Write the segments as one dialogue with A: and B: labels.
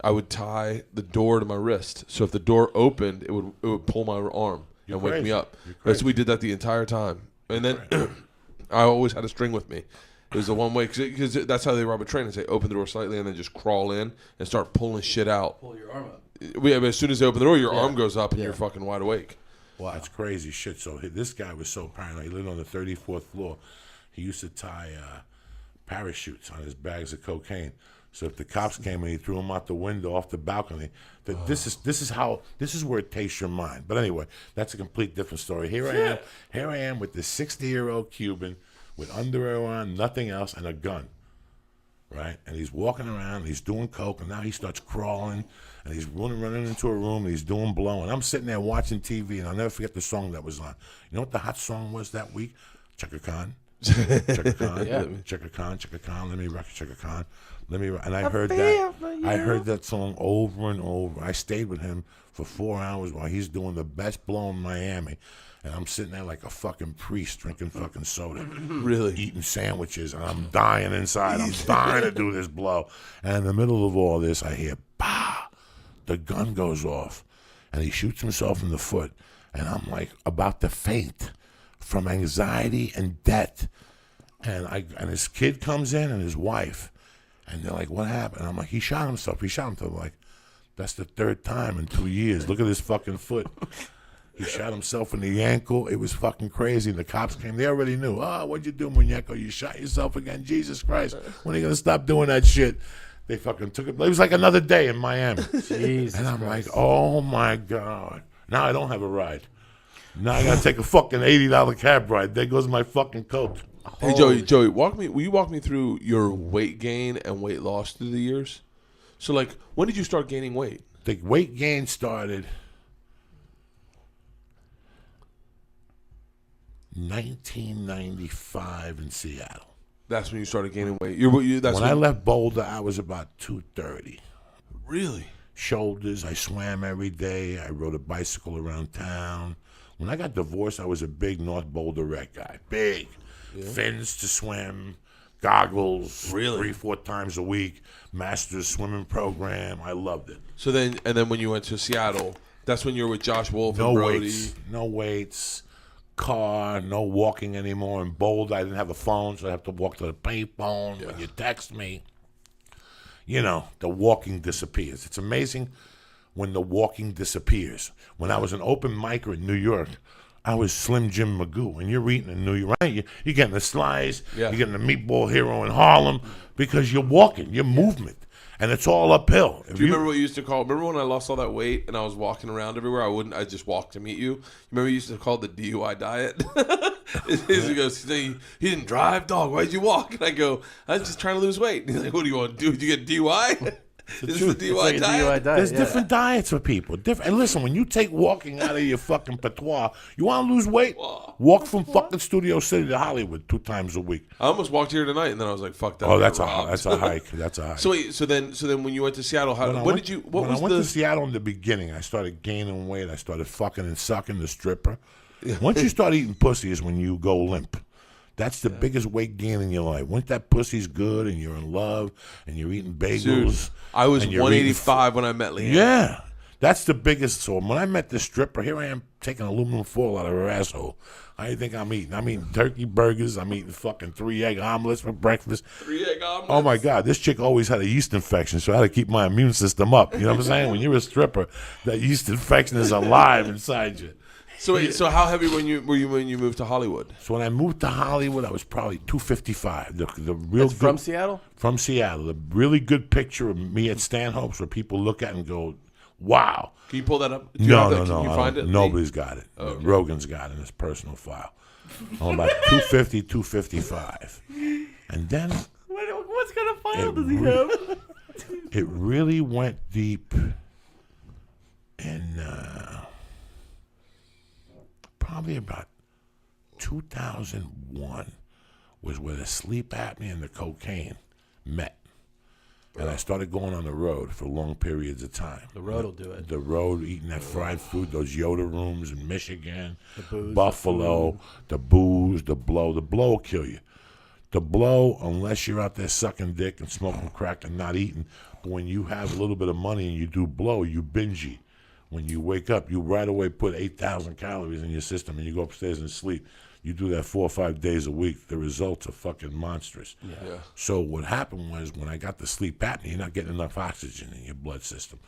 A: I would tie the door to my wrist. So if the door opened, it would pull my arm and wake me up. So we did that the entire time. And then I always had a string with me. It was the one way, because that's how they rob a train. Is they open the door slightly and then just crawl in and start pulling shit out.
B: Pull your arm up.
A: Yeah, but as soon as they open the door, your arm goes up and you're fucking wide awake.
C: Wow. That's crazy shit. So this guy was so paranoid. He lived on the 34th floor. He used to tie parachutes on his bags of cocaine. So if the cops came and he threw them out the window off the balcony, this is where it tastes your mind. But anyway, that's a complete different story. Here I am with this 60-year-old Cuban with underwear on, nothing else, and a gun, right? And he's walking around, and he's doing coke, and now he starts crawling, and he's running into a room, and he's doing blow, and I'm sitting there watching TV, and I'll never forget the song that was on. You know what the hot song was that week? Chaka Khan. Chaka Khan, Chaka Khan, Chaka Khan, let me rock Chaka Khan. And I heard that song over and over. I stayed with him for 4 hours while he's doing the best blow in Miami. And I'm sitting there like a fucking priest drinking fucking soda.
A: Really?
C: Eating sandwiches. And I'm dying inside. I'm dying to do this blow. And in the middle of all this, I hear, bah! The gun goes off. And he shoots himself in the foot. And I'm like about to faint from anxiety and debt. And his kid comes in and his wife. And they're like, what happened? And I'm like, he shot himself. I'm like, that's the 3rd time in 2 years. Look at his fucking foot. He shot himself in the ankle. It was fucking crazy. And the cops came. They already knew. Oh, what'd you do, Muñeco? You shot yourself again. Jesus Christ. When are you going to stop doing that shit? They fucking took it. It was like another day in Miami.
B: Jesus
C: and I'm
B: Christ.
C: like, oh, my God. Now I don't have a ride. Now I got to take a fucking $80 cab ride. There goes my fucking coat.
A: Hey, Joey, will you walk me through your weight gain and weight loss through the years? So, like, when did you start gaining weight?
C: The weight gain started 1995 in Seattle.
A: That's when you started gaining weight.
C: When I left Boulder, I was about 230.
A: Really?
C: Shoulders. I swam every day. I rode a bicycle around town. When I got divorced, I was a big North Boulder rec guy. Big. Yeah. Fins to swim, goggles,
A: really?
C: 3-4 times a week, master's swimming program. I loved it.
A: So then when you went to Seattle, that's when you were with Josh Wolf
C: no
A: and Brody.
C: No weights, car, no walking anymore. In Boulder, I didn't have a phone, so I have to walk to the payphone. When you text me, the walking disappears. It's amazing when the walking disappears. When I was an open micer in New York, I was Slim Jim Magoo, and you're eating in New York, right? You're getting the slice, you're getting the meatball hero in Harlem, because you're walking, you're movement, and it's all uphill.
A: Do you remember what you used to call? Remember when I lost all that weight and I was walking around everywhere? I just walked to meet you. You remember you used to call it the DUI diet? He goes, he didn't drive, dog. Why'd you walk? And I go, I was just trying to lose weight. And he's like, what do you want to do? Did you get DUI? This is the DUI diet.
C: There's different diets for people. And listen, when you take walking out of your fucking patois, you want to lose weight? Walk from fucking Studio City to Hollywood 2 times a week.
A: I almost walked here tonight, and then I was like, "Fuck that."
C: Oh, that's a hike. That's a hike.
A: So wait, so then when you went to Seattle, when I went
C: to Seattle in the beginning, I started gaining weight. I started fucking and sucking the stripper. Once you start eating pussy is when you go limp. That's the biggest weight gain in your life. Once that pussy's good and you're in love and you're eating bagels. Dude,
A: I was 185 when I met Leanne.
C: Yeah. That's the biggest. So when I met this stripper, here I am taking aluminum foil out of her asshole. I think I'm eating. I'm eating turkey burgers. I'm eating fucking 3 egg omelets for breakfast.
A: 3 egg omelets?
C: Oh, my God. This chick always had a yeast infection, so I had to keep my immune system up. You know what I'm saying? When you're a stripper, that yeast infection is alive inside you.
A: So wait, so how heavy were you when you moved to Hollywood?
C: So when I moved to Hollywood, I was probably 255. The real
B: That's from Seattle?
C: From Seattle. The really good picture of me at Stanhope's where people look at and go, wow.
A: Can you pull that up?
C: No.
A: Can you find it?
C: Nobody's got it. Oh, okay. Rogan's got it in his personal file. I'm about 250, 255. And then...
B: What kind of file does he have?
C: It really went deep in... probably about 2001 was where the sleep apnea and the cocaine met. And I started going on the road for long periods of time.
B: The road will do it.
C: The road, eating that fried food, those Yoda rooms in Michigan,
B: the booze,
C: Buffalo, the booze, the blow. The blow will kill you. The blow, unless you're out there sucking dick and smoking crack and not eating, but when you have a little bit of money and you do blow, you binge eat. When you wake up, you right away put 8,000 calories in your system and you go upstairs and sleep. You do that 4 or 5 days a week. The results are fucking monstrous.
A: Yeah.
C: So what happened was when I got the sleep apnea, you're not getting enough oxygen in your blood system.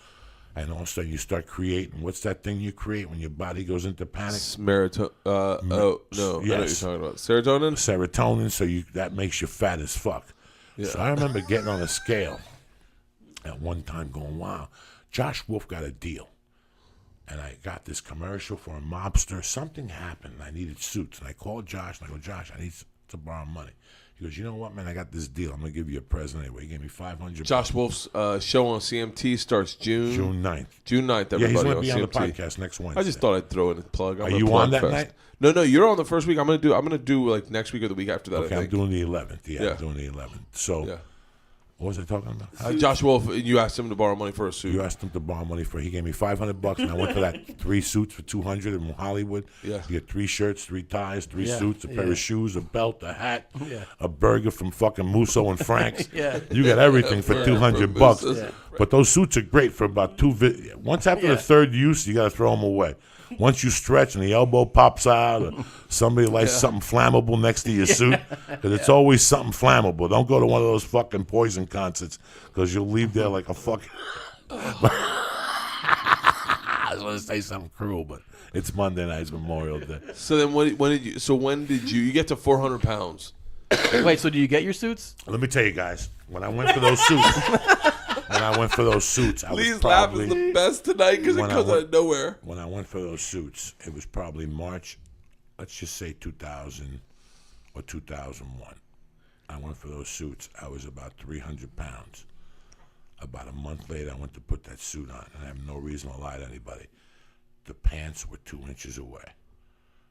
C: And all of a sudden you start creating, what's that thing you create when your body goes into panic?
A: No, I know what you're talking about. Serotonin?
C: Serotonin, so that makes you fat as fuck.
A: Yeah.
C: So I remember getting on a scale at one time going, wow, Josh Wolf got a deal. And I got this commercial for a mobster. Something happened. I needed suits. And I called Josh, and I go, Josh, I need to borrow money. He goes, you know what, man? I got this deal. I'm going to give you a present anyway. He gave me $500.
A: Josh Wolf's show on CMT starts June
C: 9th.
A: June 9th,
C: Yeah, he's
A: everybody
C: going to be on the
A: CMT.
C: podcast next Wednesday.
A: I just thought I'd throw in a plug.
C: Are you on that night?
A: No, you're on the first week. I'm gonna do like next week or the week after that.
C: Okay,
A: I
C: I'm
A: think.
C: doing the 11th. Yeah,
A: Yeah.
C: I'm doing the 11th. So,
A: Yeah.
C: what was I talking about?
A: Josh Wolf, you asked him to borrow money for a suit.
C: You asked him to borrow money he gave me $500, and I went to that 3 suits for $200 in Hollywood.
A: Yeah.
C: You get 3 shirts, 3 ties, 3 suits, a pair
B: yeah.
C: of shoes, a belt, a hat,
B: Yeah.
C: a burger from fucking Musso and Frank's.
B: Yeah.
C: You get everything for $200.
A: From
B: Yeah.
C: But those suits are great for about once after the third use, you got to throw them away. Once you stretch and the elbow pops out, or somebody lights something flammable next to your suit, because it's always something flammable. Don't go to one of those fucking Poison concerts, because you'll leave there like a fucking. I was going to say something cruel, but it's Monday night, it's Memorial Day.
A: So then, when did you get to 400 pounds?
B: Wait, so do you get your suits?
C: Let me tell you guys, when I went for those suits, I was
A: Lee's laugh
C: probably
A: is the best tonight because it
C: when I
A: comes
C: went-
A: out of nowhere.
C: When I went for those suits, it was probably March, let's just say 2000 or 2001. I went for those suits. I was about 300 pounds. About a month later, I went to put that suit on, and I have no reason to lie to anybody. The pants were 2 inches away.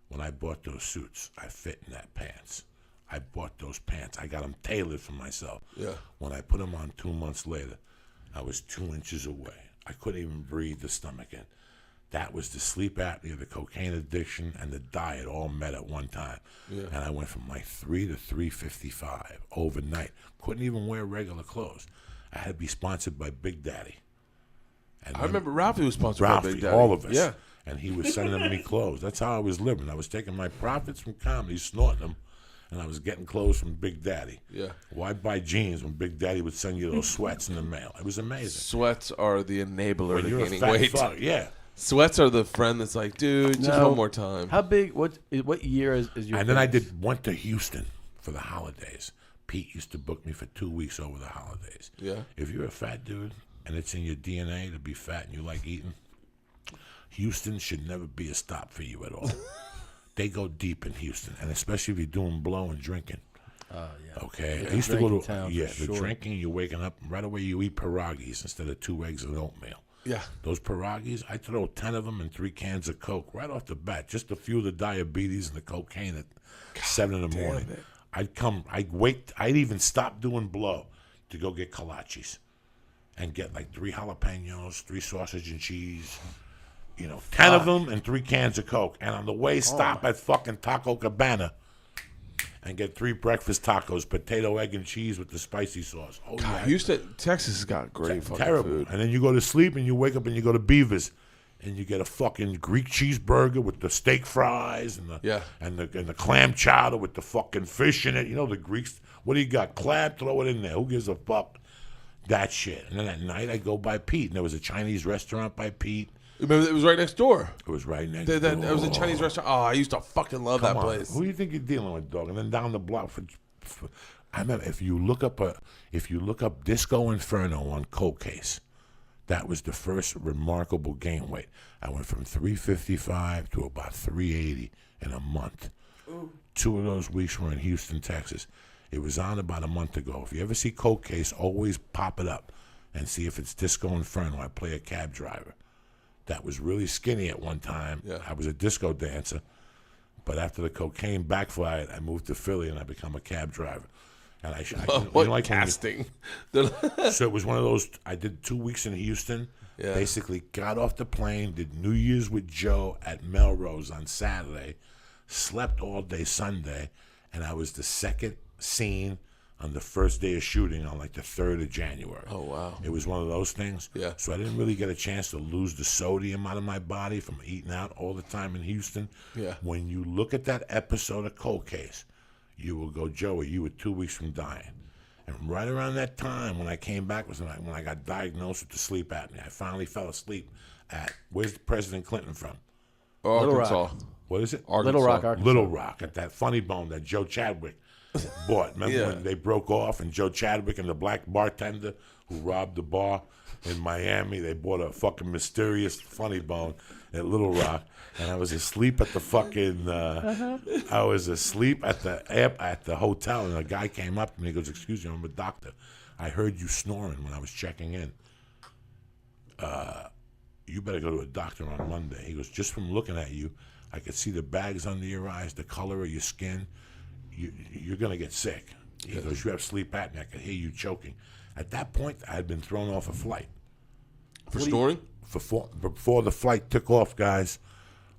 C: When I bought those suits, I fit in that pants. I bought those pants. I got them tailored for myself.
A: Yeah.
C: When I put them on 2 months later, I was 2 inches away. I couldn't even breathe the stomach in. That was the sleep apnea, the cocaine addiction, and the diet all met at one time.
A: Yeah.
C: And I went from like 3 to 355 overnight. Couldn't even wear regular clothes. I had to be sponsored by Big Daddy. And
A: I remember Ralphie was sponsored by
C: Ralphie,
A: Big Daddy.
C: all of us.
A: Yeah.
C: And he was sending me clothes. That's how I was living. I was taking my profits from comedy, snorting them, and I was getting clothes from Big Daddy.
A: Yeah.
C: Why buy jeans when Big Daddy would send you those sweats in the mail? It was amazing.
A: Sweats are the enabler
C: When
A: to
C: you're a
A: gaining
C: fat
A: weight.
C: fuck, yeah.
A: Sweats are the friend that's like, dude, just
B: No.
A: one more time.
B: How big? What year is your?
C: And then I
B: fitness?
C: went to Houston for the holidays. Pete used to book me for 2 weeks over the holidays.
A: Yeah.
C: If you're a fat dude and it's in your DNA to be fat and you like eating, Houston should never be a stop for you at all. They go deep in Houston, and especially if you're doing blow and drinking.
B: Yeah.
C: Okay,
B: Yeah,
C: I used to go
B: drinking
C: to
B: town for
C: the
B: sure.
C: drinking. You're waking up right away. You eat pierogies instead of 2 eggs and oatmeal.
A: Yeah.
C: Those pierogies, I throw 10 of them and 3 cans of Coke right off the bat, just to fuel the diabetes and the cocaine at 7 in the morning.
A: it.
C: I'd even stop doing blow to go get kolaches and get like 3 jalapenos, 3 sausage and cheese, 10 of them and 3 cans of Coke. And on the way, stop at fucking Taco Cabana and get 3 breakfast tacos, potato, egg, and cheese with the spicy sauce. Oh, yeah.
A: Texas has got great fucking
C: Terrible.
A: food.
C: And then you go to sleep and you wake up and you go to Beaver's and you get a fucking Greek cheeseburger with the steak fries and the clam chowder with the fucking fish in it. You know the Greeks. What do you got? Crab? Throw it in there. Who gives a fuck? That shit. And then at night I go by Pete and there was a Chinese restaurant by Pete.
A: Remember, it was right next door.
C: It was right next
A: It
C: door.
A: was a Chinese restaurant. Oh, I used to fucking love
C: Come
A: that
C: on.
A: place.
C: Who do you think you're dealing with, dog? And then down the block I remember if you look up Disco Inferno on Cold Case, that was the first remarkable gain weight. I went from 355 to about 380 in a month. Ooh. 2 of those weeks were in Houston, Texas. It was on about a month ago. If you ever see Cold Case, always pop it up and see if it's Disco Inferno. I play a cab driver that was really skinny at one time.
A: Yeah.
C: I was a disco dancer. But after the cocaine backfired, I moved to Philly and I become a cab driver. And
A: What
C: like when
A: casting?
C: so it was one of those. I did 2 weeks in Houston.
A: Yeah.
C: Basically, got off the plane, did New Year's with Joe at Melrose on Saturday, slept all day Sunday, and I was the second scene on the first day of shooting on like the 3rd of January.
A: Oh, wow.
C: It was one of those things.
A: Yeah.
C: So I didn't really get a chance to lose the sodium out of my body from eating out all the time in Houston.
A: Yeah.
C: When you look at that episode of Cold Case, you will go, Joey, you were 2 weeks from dying. And right around that time when I came back was when I got diagnosed with the sleep apnea. I finally fell asleep at, where's President Clinton from?
B: Little Rock.
A: Arkansas.
C: What is it?
A: Arkansas.
B: Little Rock, Arkansas.
C: Little Rock, at that Funny Bone that Joe Chadwick bought. Remember
A: Yeah.
C: when they broke off and Joe Chadwick and the black bartender who robbed the bar in Miami, they bought a fucking mysterious Funny Bone at Little Rock, and I was asleep at the fucking I was asleep at the hotel, and a guy came up to me and goes, "Excuse me, I'm a doctor. I heard you snoring when I was checking in. You better go to a doctor on Monday." He goes, "Just from looking at you, I could see the bags under your eyes, the color of your skin. You're going to get sick." He goes, "You have sleep apnea. I could hear you choking." At that point, I had been thrown off a flight.
A: For snoring?
C: Before the flight took off, guys,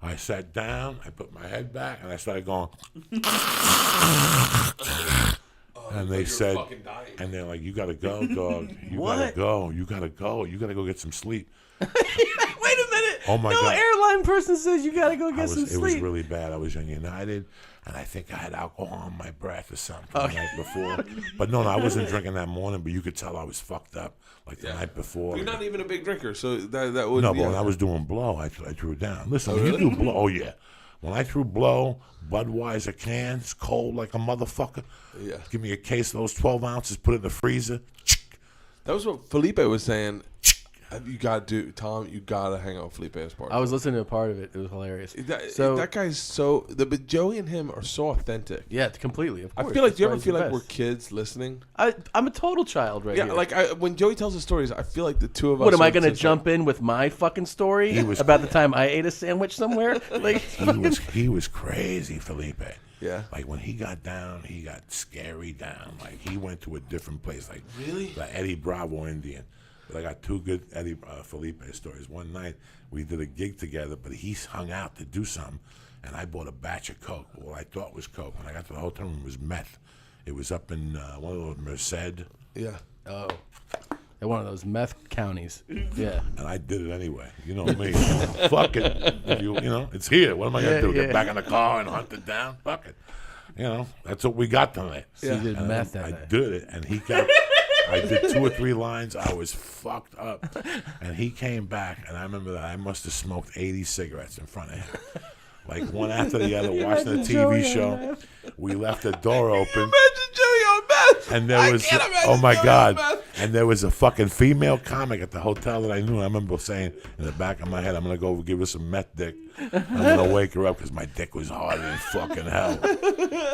C: I sat down, I put my head back, and I started going. And they said, and they're like, "You got to go, dog. You got to go. You got to go. You got to go get some sleep."
B: Wait a minute.
C: Oh, my
B: no
C: God.
B: airline person says you gotta go get some
C: It
B: sleep.
C: was really bad. I was on United, and I think I had alcohol on my breath or something the night before. But no, I wasn't drinking that morning, but you could tell I was fucked up like the night before.
A: You're not even a big drinker, so that would
C: No,
A: be
C: but when I was doing blow, I threw down. Listen, when
A: really?
C: you do blow, oh yeah. When I threw blow, Budweiser cans, cold like a motherfucker.
A: Yeah.
C: Give me a case of those 12 ounces, put it in the freezer.
A: That was what Felipe was saying. You gotta do, Tom. You gotta hang out with Felipe's part.
B: I was listening to a part of it. It was hilarious.
A: So that guy's so. But Joey and him are so authentic.
B: Yeah, completely. Of course.
A: I feel like.
B: That's
A: Do you
B: why
A: ever
B: he's
A: feel
B: the
A: like we're
B: best.
A: kids listening?
B: I'm a total child right
A: Yeah,
B: here.
A: like when Joey tells his stories, I feel like the two of us.
B: What am I
A: are
B: going to
A: just
B: jump in with my fucking story
C: He was-
B: about the time I ate a sandwich somewhere? Like
C: He was crazy, Felipe.
A: Yeah.
C: Like when he got down, he got scary down. Like he went to a different place. Like
A: Really?
C: Like Eddie Bravo Indian. But I got two good Eddie Felipe stories. One night we did a gig together, but he hung out to do something, and I bought a batch of coke. Well, I thought was coke. When I got to the hotel room, it was meth. It was up in one of those Merced,
A: Yeah.
B: oh, they're one of those meth counties. Yeah.
C: and I did it anyway. You know me. Fuck it. If you know, it's here. What am I gonna do?
B: yeah.
C: Get back in the car and hunt it down? Fuck it. You know, that's what we got tonight.
B: So you did
C: And
B: meth that
C: I
B: night.
C: did it, and he got. I did 2 or 3 lines. I was fucked up, and he came back, and I remember that I must have smoked 80 cigarettes in front of him, like one after the other, watching a TV show. We left the door open,
A: Imagine Joey on meth.
C: and there was, oh my God, and there was a fucking female comic at the hotel that I knew. I remember saying in the back of my head, "I'm gonna go give her some meth dick. I'm gonna wake her up because my dick was harder than fucking hell."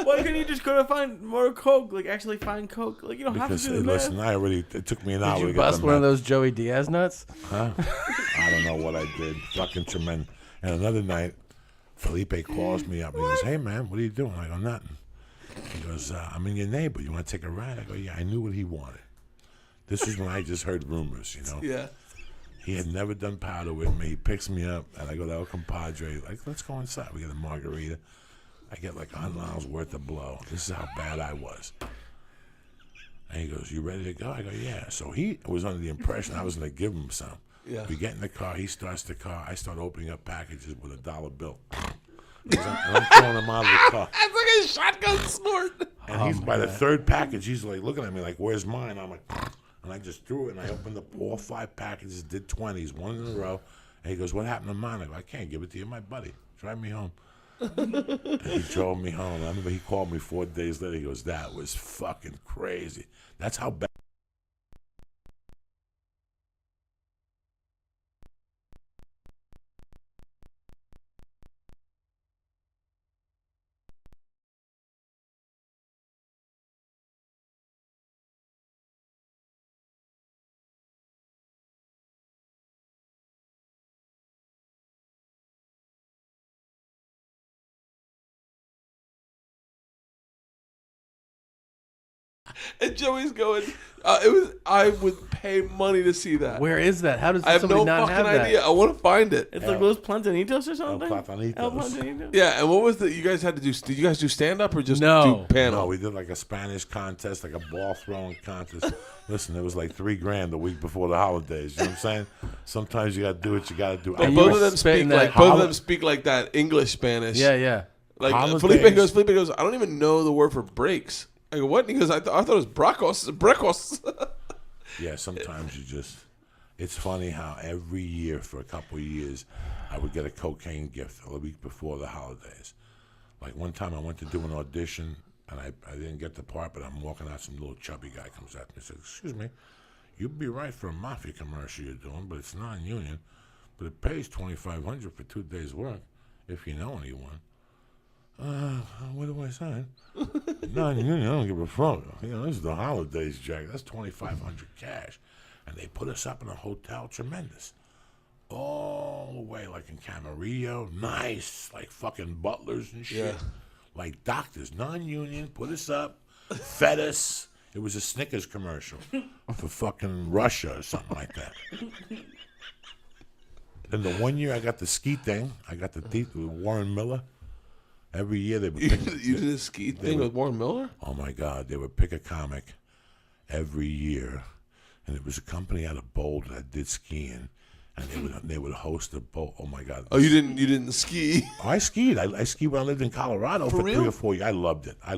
D: Why couldn't you just go to find more coke? Like actually find coke. Like you don't
C: Because
D: have to do the
C: listen,
D: meth.
C: it took me an hour
B: Did
C: to
B: you
C: get
B: bust
C: the
B: one of
C: meth.
B: those Joey Diaz nuts?
C: Huh? I don't know what I did. Fucking tremendous. And another night, Felipe calls me up and he goes, "Hey man, what are you doing?" I go, "Nothing." He goes, "I'm in your neighbor. You want to take a ride?" I go, "Yeah." I knew what he wanted. This is when I just heard rumors, you know.
A: Yeah.
C: He had never done powder with me. He picks me up and I go to El Compadre. Like, let's go inside. We get a margarita. I get like $100 worth of blow. This is how bad I was. And he goes, "You ready to go?" I go, "Yeah." So he was under the impression I was going to give him some.
A: Yeah.
C: We get in the car. He starts the car. I start opening up packages with $1 bill. And I'm throwing him out of the car.
A: That's like a shotgun snort.
C: And he's by the third package. He's like looking at me like, "Where's mine?" I'm like, and I just threw it. And I opened up all 5 packages, did 20s, one in a row. And he goes, "What happened to mine?" I go, "I can't give it to you, my buddy. Drive me home." And he drove me home. I remember he called me 4 days later. He goes, "That was fucking crazy." That's how bad.
A: And Joey's going. I would pay money to see that.
B: Where is that? How does
A: I have
B: somebody
A: no
B: not
A: fucking
B: have that?
A: idea. I want to find it.
D: It's like Los Platanitos or something.
C: Platanitos.
D: El Platanitos.
A: Yeah, and what was the? You guys had to do? Did you guys do stand up or just
B: No.
A: do panel?
C: No, we did like a Spanish contest, like a ball throwing contest. Listen, it was like $3,000 the week before the holidays. You know what I'm saying? Sometimes you got to do what you got to do.
A: But
B: you
A: both
B: were
A: of them speak
B: spitting
A: like that English Spanish.
B: Yeah.
A: Like
C: Holidays.
A: Felipe goes. I don't even know the word for breaks. I go, what? And he goes, I thought it was brecos.
C: Yeah, sometimes you just. It's funny how every year for a couple of years, I would get a cocaine gift a week before the holidays. Like one time I went to do an audition, and I didn't get the part, but I'm walking out, some little chubby guy comes at me and says, "Excuse me, you'd be right for a mafia commercial you're doing, but it's non-union, but it pays $2,500 for 2 days' work, if you know anyone." What do I say? Non-union, I don't give a fuck. You know, this is the holidays, Jack. That's $2,500 cash. And they put us up in a hotel, tremendous. All the way, like in Camarillo, nice, like fucking butlers and shit.
A: Yeah.
C: Like doctors, non-union, put us up, fed us. It was a Snickers commercial for fucking Russia or something like that. Then the one year I got the ski thing, I got the teeth with Warren Miller. Every year they would pick,
A: You did a ski thing with Warren Miller?
C: oh my God, they would pick a comic every year, and it was a company out of Boulder that did skiing, and they would host a boat. Oh my God!
A: Oh, you didn't ski?
C: Oh, I skied. I skied when I lived in Colorado for
A: real?
C: 3 or 4 years. I loved it. I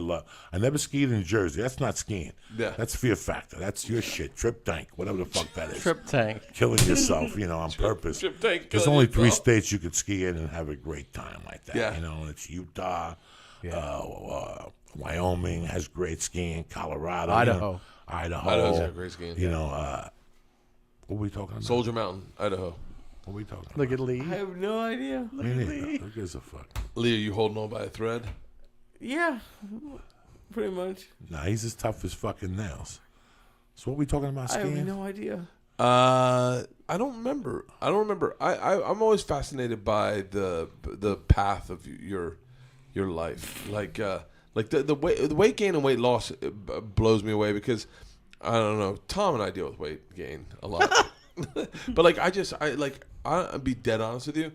C: never skied in Jersey. That's not skiing.
A: Yeah.
C: That's Fear Factor. That's your shit. Trip tank, whatever the fuck that is.
B: Trip tank.
C: Killing yourself, on purpose.
A: trip tank,
C: There's
A: killing
C: only 3
A: yourself.
C: states you could ski in and have a great time like that.
A: Yeah.
C: And it's Utah, Wyoming has great skiing, Colorado,
B: Idaho.
A: Idaho's got great skiing.
C: What are we talking about?
A: Soldier Mountain, Idaho.
C: What are we talking about?
B: Look at Lee.
D: I have no idea.
C: Me neither. Who gives a fuck?
A: Lee, are you holding on by a thread?
D: Yeah, pretty much.
C: Nah, he's as tough as fucking nails. So what are we talking about
D: I
C: skiing?
D: have no idea.
A: I don't remember. I'm always fascinated by the path of your life. Like the weight gain and weight loss blows me away because I don't know. Tom and I deal with weight gain a lot, but I'll be dead honest with you.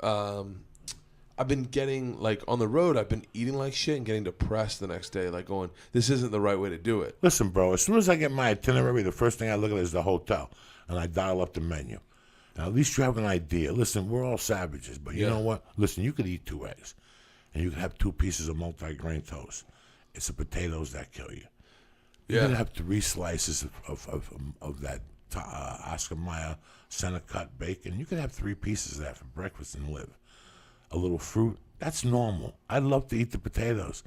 A: I've been getting on the road. I've been eating like shit and getting depressed the next day. Like going, this isn't the right way to do it.
C: Listen, bro, as soon as I get my itinerary, the first thing I look at is the hotel, and I dial up the menu. Now, at least you have an idea. Listen, we're all savages, but you know what? Listen, you could eat 2 eggs, and you could have 2 pieces of multi-grain toast. It's the potatoes that kill you. You can have 3 slices of that Oscar Mayer center cut bacon. You can have 3 pieces of that for breakfast and live. A little fruit, that's normal. I love to eat the potatoes,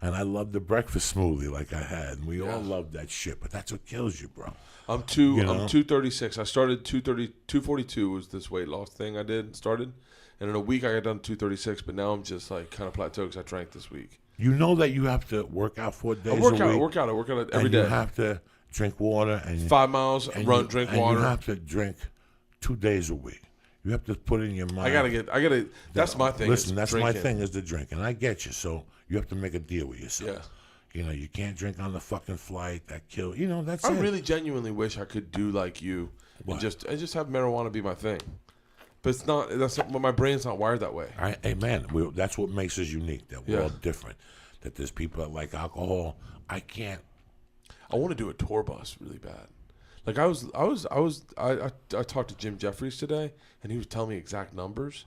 C: and I love the breakfast smoothie like I had. And we all love that shit, but that's what kills you, bro.
A: I'm 236. I started 242 was this weight loss thing I started, and in a week I got done 236. But now I'm just kind of plateaued because I drank this week.
C: You know that you have to work out 4 days
A: I work
C: a week.
A: I work out every
C: and
A: day.
C: You have to drink water and
A: 5 miles,
C: and
A: drink
C: and
A: water.
C: You have to drink 2 days a week. You have to put in your mind.
A: I gotta. That's my thing.
C: Listen, that's my
A: drinking.
C: thing is the drink, and I get you. So you have to make a deal with yourself.
A: Yeah.
C: You can't drink on the fucking flight. That kill. That's
A: I
C: it.
A: really genuinely wish I could do like you and just have marijuana be my thing. But it's not. My brain's not wired that way.
C: Hey man, that's what makes us unique. That we're all different. That there's people that like alcohol. I can't.
A: I want to do a tour bus really bad. Like I talked to Jim Jeffries today, and he was telling me exact numbers.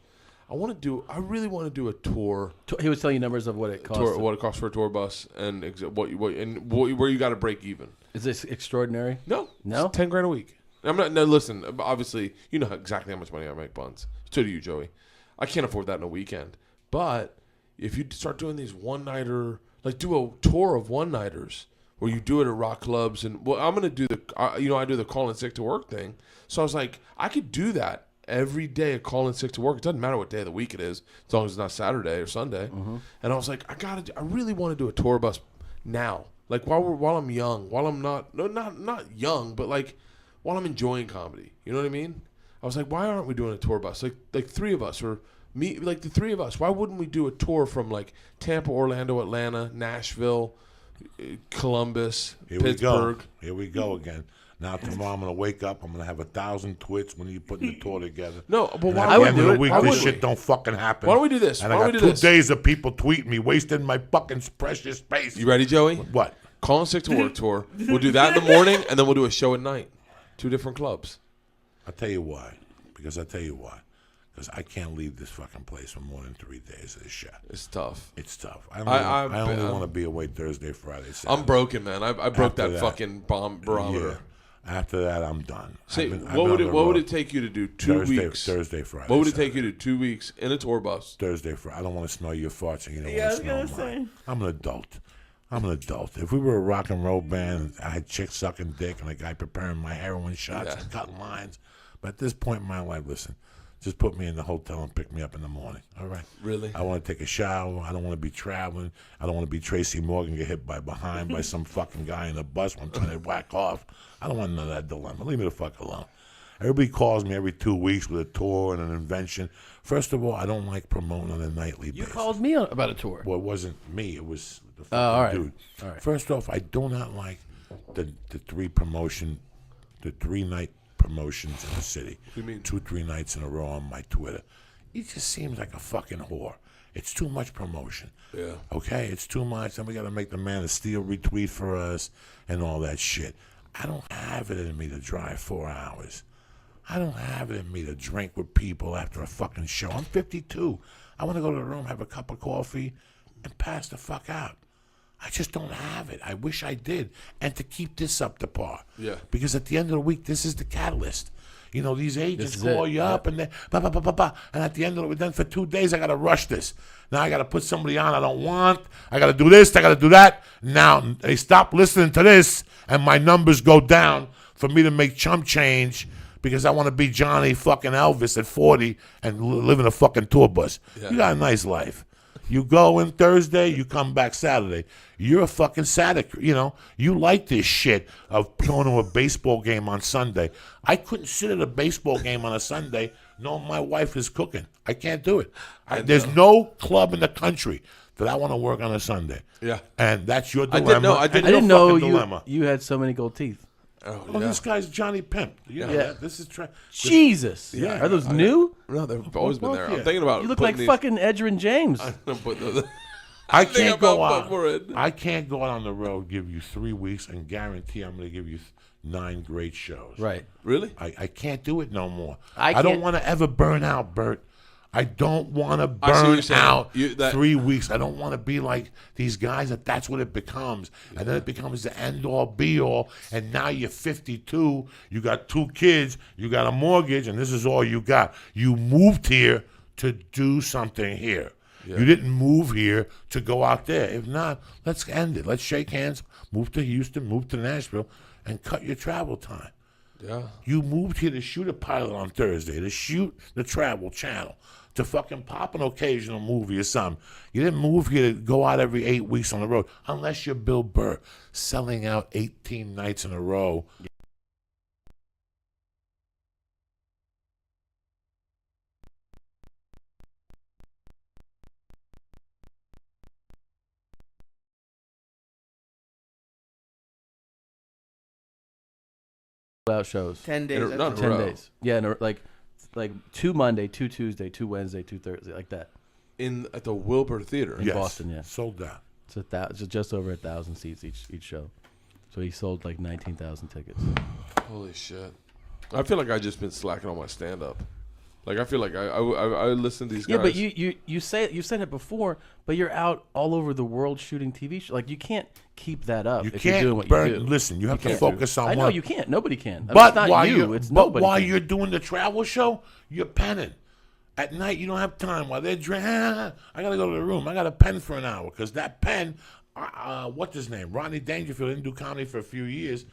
A: I really want to do a tour.
B: He was telling you numbers of what it costs.
A: What it costs for a tour bus, and where you got to break even.
B: Is this extraordinary?
A: No,
B: No?
A: it's $10,000 a week. I'm not. No, listen. Obviously, you know exactly how much money I make, Buns. So do you, Joey. I can't afford that in a weekend. But if you start doing these one-nighter, do a tour of one-nighters. Where you do it at rock clubs, and I'm gonna do I do the calling sick to work thing. So I was like, I could do that every day of calling sick to work. It doesn't matter what day of the week it is, as long as it's not Saturday or Sunday. Mm-hmm. And I was like, I really want to do a tour bus now, while I'm young, while I'm not young, but while I'm enjoying comedy. You know what I mean? I was like, why aren't we doing a tour bus? Like 3 of us or me, the 3 of us. Why wouldn't we do a tour from Tampa, Orlando, Atlanta, Nashville? Columbus,
C: Here
A: Pittsburgh.
C: Here we go again. Now tomorrow I'm gonna wake up. I'm gonna have 1,000 twits when you putting the tour together.
A: No, but
C: And
A: why
C: at the
A: would
C: end
A: we
C: of
A: do
C: the
A: it?
C: week,
A: Why
C: this
A: would
C: shit
A: we?
C: don't fucking happen.
A: Why don't we do this?
C: And
A: Why
C: I
A: don't
C: got
A: we do
C: 2
A: this?
C: days of people tweeting me, wasting my fucking precious space.
A: You ready, Joey?
C: What?
A: Call in Sick to Work tour. We'll do that in the morning, and then we'll do a show at night. 2 different clubs.
C: I'll tell you why. Because I can't leave this fucking place for more than 3 days of this shit.
A: It's tough.
C: It's tough. I
A: I'm-
C: only want to be away Thursday, Friday, Saturday.
A: I'm broken, man. I broke
C: After
A: that fucking bomb barometer.
C: Yeah. After that, I'm done.
A: Say,
C: I've been
A: what would
C: on the
A: what would
C: road
A: it take you to do 2 weeks?
C: Thursday, Friday.
A: What would it
C: Saturday.
A: take you to do 2 weeks in a tour bus?
C: Thursday, Friday. I don't want to smell your farts, and you don't
D: Yeah, I
C: want
D: was
C: to smell
D: gonna
C: mine.
D: say.
C: I'm an adult. If we were a rock and roll band, I had chicks sucking dick and a guy preparing my heroin shots and cutting lines. But at this point in my life, listen, just put me in the hotel and pick me up in the morning. All right.
A: Really?
C: I want to take a shower. I don't want to be traveling. I don't want to be Tracy Morgan, get hit behind by some fucking guy in a bus when I'm trying to whack off. I don't want none of that dilemma. Leave me the fuck alone. Everybody calls me every 2 weeks with a tour and an invention. First of all, I don't like promoting on a nightly
B: You
C: basis.
B: called me about a tour.
C: Well, it wasn't me. It was the fucking
B: all right.
C: dude.
B: All right.
C: First off, I do not like the 3-night promotions in the city.
A: What do you mean?
C: 2-3 nights in a row on my Twitter. It just seems like a fucking whore. It's too much promotion.
A: Yeah.
C: Okay, it's too much. Then we got to make the Man of Steel retweet for us and all that shit. I don't have it in me to drive 4 hours. I don't have it in me to drink with people after a fucking show. I'm 52. I want to go to the room, have a cup of coffee, and pass the fuck out. I just don't have it. I wish I did. And to keep this up to par.
A: Yeah.
C: Because at the end of the week, this is the catalyst. You know, these agents
B: is
C: call
B: it.
C: you up and they and at the end of the week, then for 2 days, I got to rush this. Now I got to put somebody on I don't want. I got to do this. I got to do that. Now they stop listening to this, and my numbers go down for me to make chump change because I want to be Johnny fucking Elvis at 40 and live in a fucking tour bus.
A: Yeah.
C: You got a nice life. You go in Thursday, you come back Saturday. You're a fucking sadist, you know. You like this shit of going to a baseball game on Sunday. I couldn't sit at a baseball game on a Sunday knowing my wife is cooking. I can't do it. There's no club in the country that I want to work on a Sunday.
A: Yeah.
C: And that's your
A: I
C: dilemma.
A: didn't know- I
C: and
A: didn't
B: I
C: your
B: didn't know
C: fucking dilemma.
B: you had so many gold teeth.
A: Oh,
C: Oh,
A: yeah.
C: this guy's Johnny Pimp. You know
B: Yeah.
C: that? This is
B: Jesus.
C: Yeah.
B: Are those new?
A: No, they've always been there.
C: yeah.
A: I'm thinking about
B: You look
A: putting
B: like
A: these-
B: fucking Edgerrin James.
C: I
A: think
C: can't go
A: about
C: out.
A: putting more in.
C: I can't go out on the road, give you 3 weeks, and guarantee I'm going to give you 9 great shows.
B: Right.
A: Really?
C: I can't do it no more.
B: I
C: I don't
B: can't-
C: want to ever burn out, Bert. I don't want to
A: I see what
C: burn
A: you're saying.
C: out
A: That-
C: 3 weeks. I don't want to be like these guys that's what it becomes. And then it becomes the end-all, be-all. And now you're 52. You got 2 kids. You got a mortgage. And this is all you got. You moved here to do something here. You didn't move here to go out there. If not, let's end it. Let's shake hands, move to Houston, move to Nashville, and cut your travel time.
A: Yeah.
C: You moved here to shoot a pilot on Thursday, to shoot the Travel Channel, to fucking pop an occasional movie or something. You didn't move here to go out every 8 weeks on the road, unless you're Bill Bert, selling out 18 nights in a row.
B: Out shows.
D: 10 days.
A: In a-
D: that's
A: not in a
B: Ten
A: row.
B: days. Yeah, and like 2 Monday, 2 Tuesday, 2 Wednesday, 2 Thursday, like that.
A: At the Wilbur Theater.
B: In Boston, yeah.
C: Sold out.
B: It's just over 1,000 seats each show. So he sold like 19,000 tickets.
A: Holy shit. I feel like I just been slacking on my stand up. Like I feel like I listen to these guys.
B: Yeah, but you said it before, but you're out all over the world shooting TV shows. Like you can't keep that up
C: You
B: if you're
C: can't
B: doing what
C: burn.
B: you do.
C: Listen, you have to
A: can't
C: focus on
B: I know
C: one.
B: you can't. Nobody can. I mean,
C: But
B: it's not
C: while
B: you.
C: you're,
B: It's
C: but
B: nobody.
C: while
B: can.
C: you're doing the travel show, you're penning. At night, you don't have time. While they're drinking, I got to go to the room. I got to pen for an hour because that pen, what's his name? Rodney Dangerfield didn't do comedy for a few years,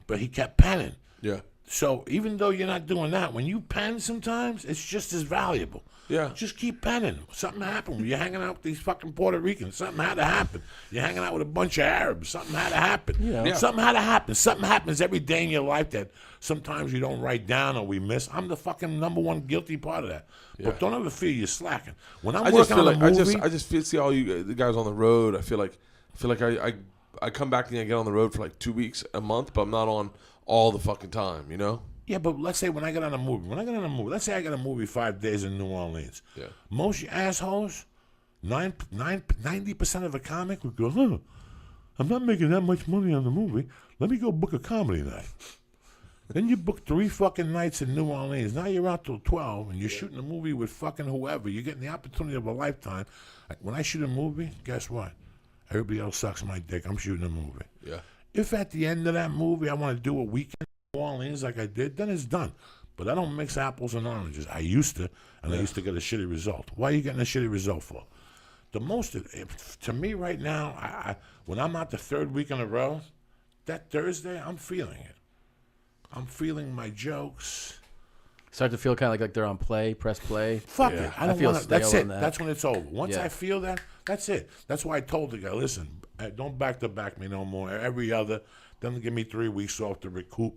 C: but he kept penning.
A: yeah.
C: So even though you're not doing that, when you pen sometimes, it's just as valuable.
A: Yeah.
C: Just keep penning. Something happened. You're hanging out with these fucking Puerto Ricans. Something had to happen. You're hanging out with a bunch of Arabs. Something had to happen.
B: Yeah.
C: Something had to happen. Something happens every day in your life that sometimes you don't write down or we miss. I'm the fucking number one guilty part of that. But don't ever feel you're slacking. When I'm
A: I just
C: working
A: feel
C: on
A: like
C: a movie,
A: I just feel see all you the guys on the road. I feel like I I come back and I get on the road for like 2 weeks, a month, but I'm not on all the fucking time, you know?
C: Yeah, but let's say when I get on a movie, let's say I got a movie 5 days in New Orleans.
A: Yeah.
C: Most you assholes, 90% of a comic would go, huh, I'm not making that much money on the movie. Let me go book a comedy night. Then you book 3 fucking nights in New Orleans. Now you're out till 12, and you're shooting a movie with fucking whoever. You're getting the opportunity of a lifetime. When I shoot a movie, guess what? Everybody else sucks my dick. I'm shooting a movie.
A: Yeah.
C: If at the end of that movie I want to do a weekend in New Orleans like I did, then it's done. But I don't mix apples and oranges. I used to, and I used to get a shitty result. Why are you getting a shitty result for? The most, to me right now, when I'm out the 3rd week in a row, that Thursday, I'm feeling it. I'm feeling my jokes.
B: Start to feel kind of like they're on play, press play.
C: Fuck it. I don't
B: feel
C: want to.
B: stale
C: That's it.
B: on that.
C: That's when it's over. Once
B: Yeah.
C: I feel that, that's it. That's why I told the guy, listen, don't back me no more. Every other, then give me 3 weeks off to recoup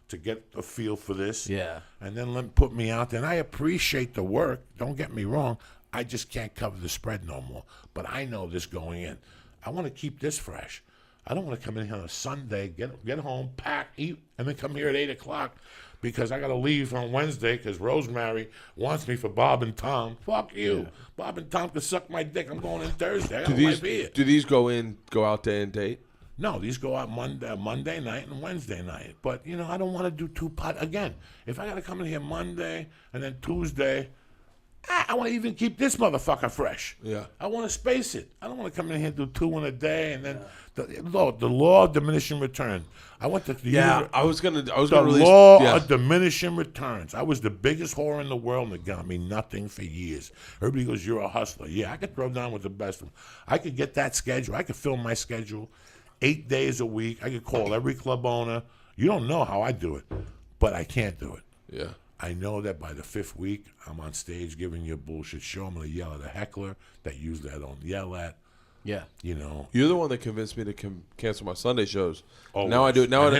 C: to get a feel for this.
B: Yeah.
C: And then put me out there. And I appreciate the work. Don't get me wrong. I just can't cover the spread no more. But I know this going in. I want to keep this fresh. I don't want to come in here on a Sunday, get home, pack, eat, and then come here at 8 o'clock because I got to leave on Wednesday because Rosemary wants me for Bob and Tom. Fuck you. Yeah. Bob and Tom can suck my dick. I'm going in Thursday. I got a wife here.
A: Do these go out day and date?
C: No, these go out Monday night and Wednesday night. But, I don't want to do 2 pot. Again, if I got to come in here Monday and then Tuesday, I want to even keep this motherfucker fresh.
A: Yeah.
C: I want to space it. I don't want to come in here and do 2 in a day and then the law of diminishing returns. I went to the
A: I was gonna release
C: law of diminishing returns. I was the biggest whore in the world and it got me nothing for years. Everybody goes, you're a hustler. Yeah, I could throw down with the best of them. I could get that schedule. I could fill my schedule 8 days a week. I could call every club owner. You don't know how I do it, but I can't do it.
A: Yeah.
C: I know that by the 5th week, I'm on stage giving you a bullshit show. I'm going to yell at a heckler that usually I don't yell at.
B: Yeah.
A: You're the one that convinced me to cancel my Sunday shows.
C: Always.
A: Now I do it. Now I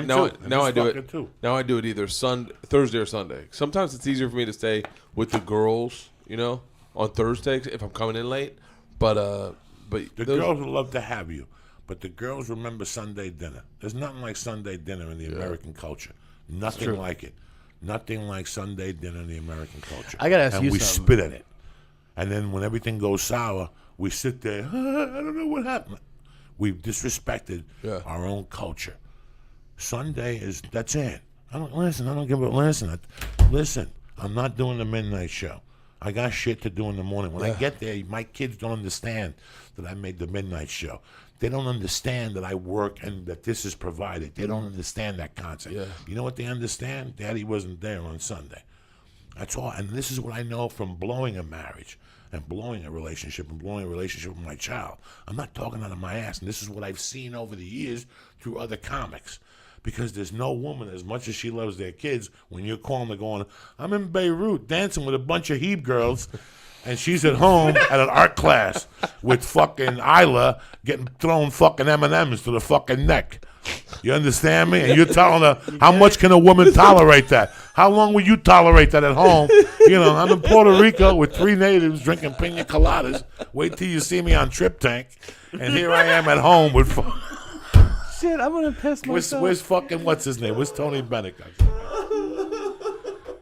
A: do it.
C: Too.
A: Now I do it either Thursday or Sunday. Sometimes it's easier for me to stay with the girls, on Thursday if I'm coming in late. But
C: the girls would love to have you, but the girls remember Sunday dinner. There's nothing like Sunday dinner in the American culture. Nothing like it. Nothing like Sunday dinner in the American culture.
B: I gotta ask
C: and
B: you
C: we
B: something.
C: spit at it. And then when everything goes sour, we sit there, I don't know what happened. We've disrespected our own culture. Sunday that's it. I don't give a listen. Listen, I'm not doing the midnight show. I got shit to do in the morning. When I get there, my kids don't understand that I made the midnight show. They don't understand that I work and that this is provided. They don't understand that concept. Yeah. You know what they understand? Daddy wasn't there on Sunday. That's all. And this is what I know from blowing a marriage and blowing a relationship and blowing a relationship with my child. I'm not talking out of my ass. And this is what I've seen over the years through other comics. Because there's no woman, as much as she loves their kids, when you're calling her going, I'm in Beirut dancing with a bunch of Heb girls, and she's at home at an art class with fucking Isla getting thrown fucking M&Ms to the fucking neck. You understand me? And you're telling her, how much can a woman tolerate that? How long will you tolerate that at home? I'm in Puerto Rico with 3 natives drinking pina coladas. Wait till you see me on Trip Tank. And here I am at home with...
B: Shit, I'm going to piss myself.
C: Where's fucking, what's his name? Where's Tony Bennett?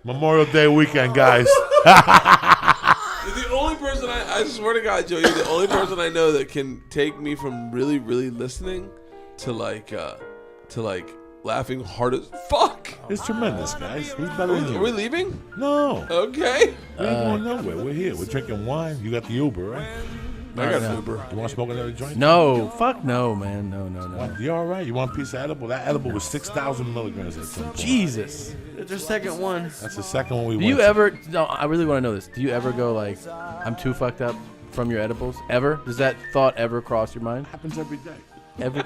C: Memorial Day weekend, guys.
A: You're the only person I swear to God, Joey, you're the only person I know that can take me from really, really listening to laughing hard as fuck.
C: It's tremendous, guys. He's better than you.
A: Are we leaving?
C: No.
A: Okay.
C: We ain't going nowhere. We're here. We're drinking wine. You got the Uber, right?
A: I got an Uber.
C: You want to smoke another joint?
B: No. Fuck no, man. No.
C: What? You all right? You want a piece of edible? That edible was 6,000 milligrams at some point.
B: Jesus.
D: It's our second one.
C: That's the second one we
B: Do
C: went
B: you ever... No, I really want to know this. Do you ever go like, I'm too fucked up from your edibles? Ever? Does that thought ever cross your mind?
C: Happens every day.
B: Every...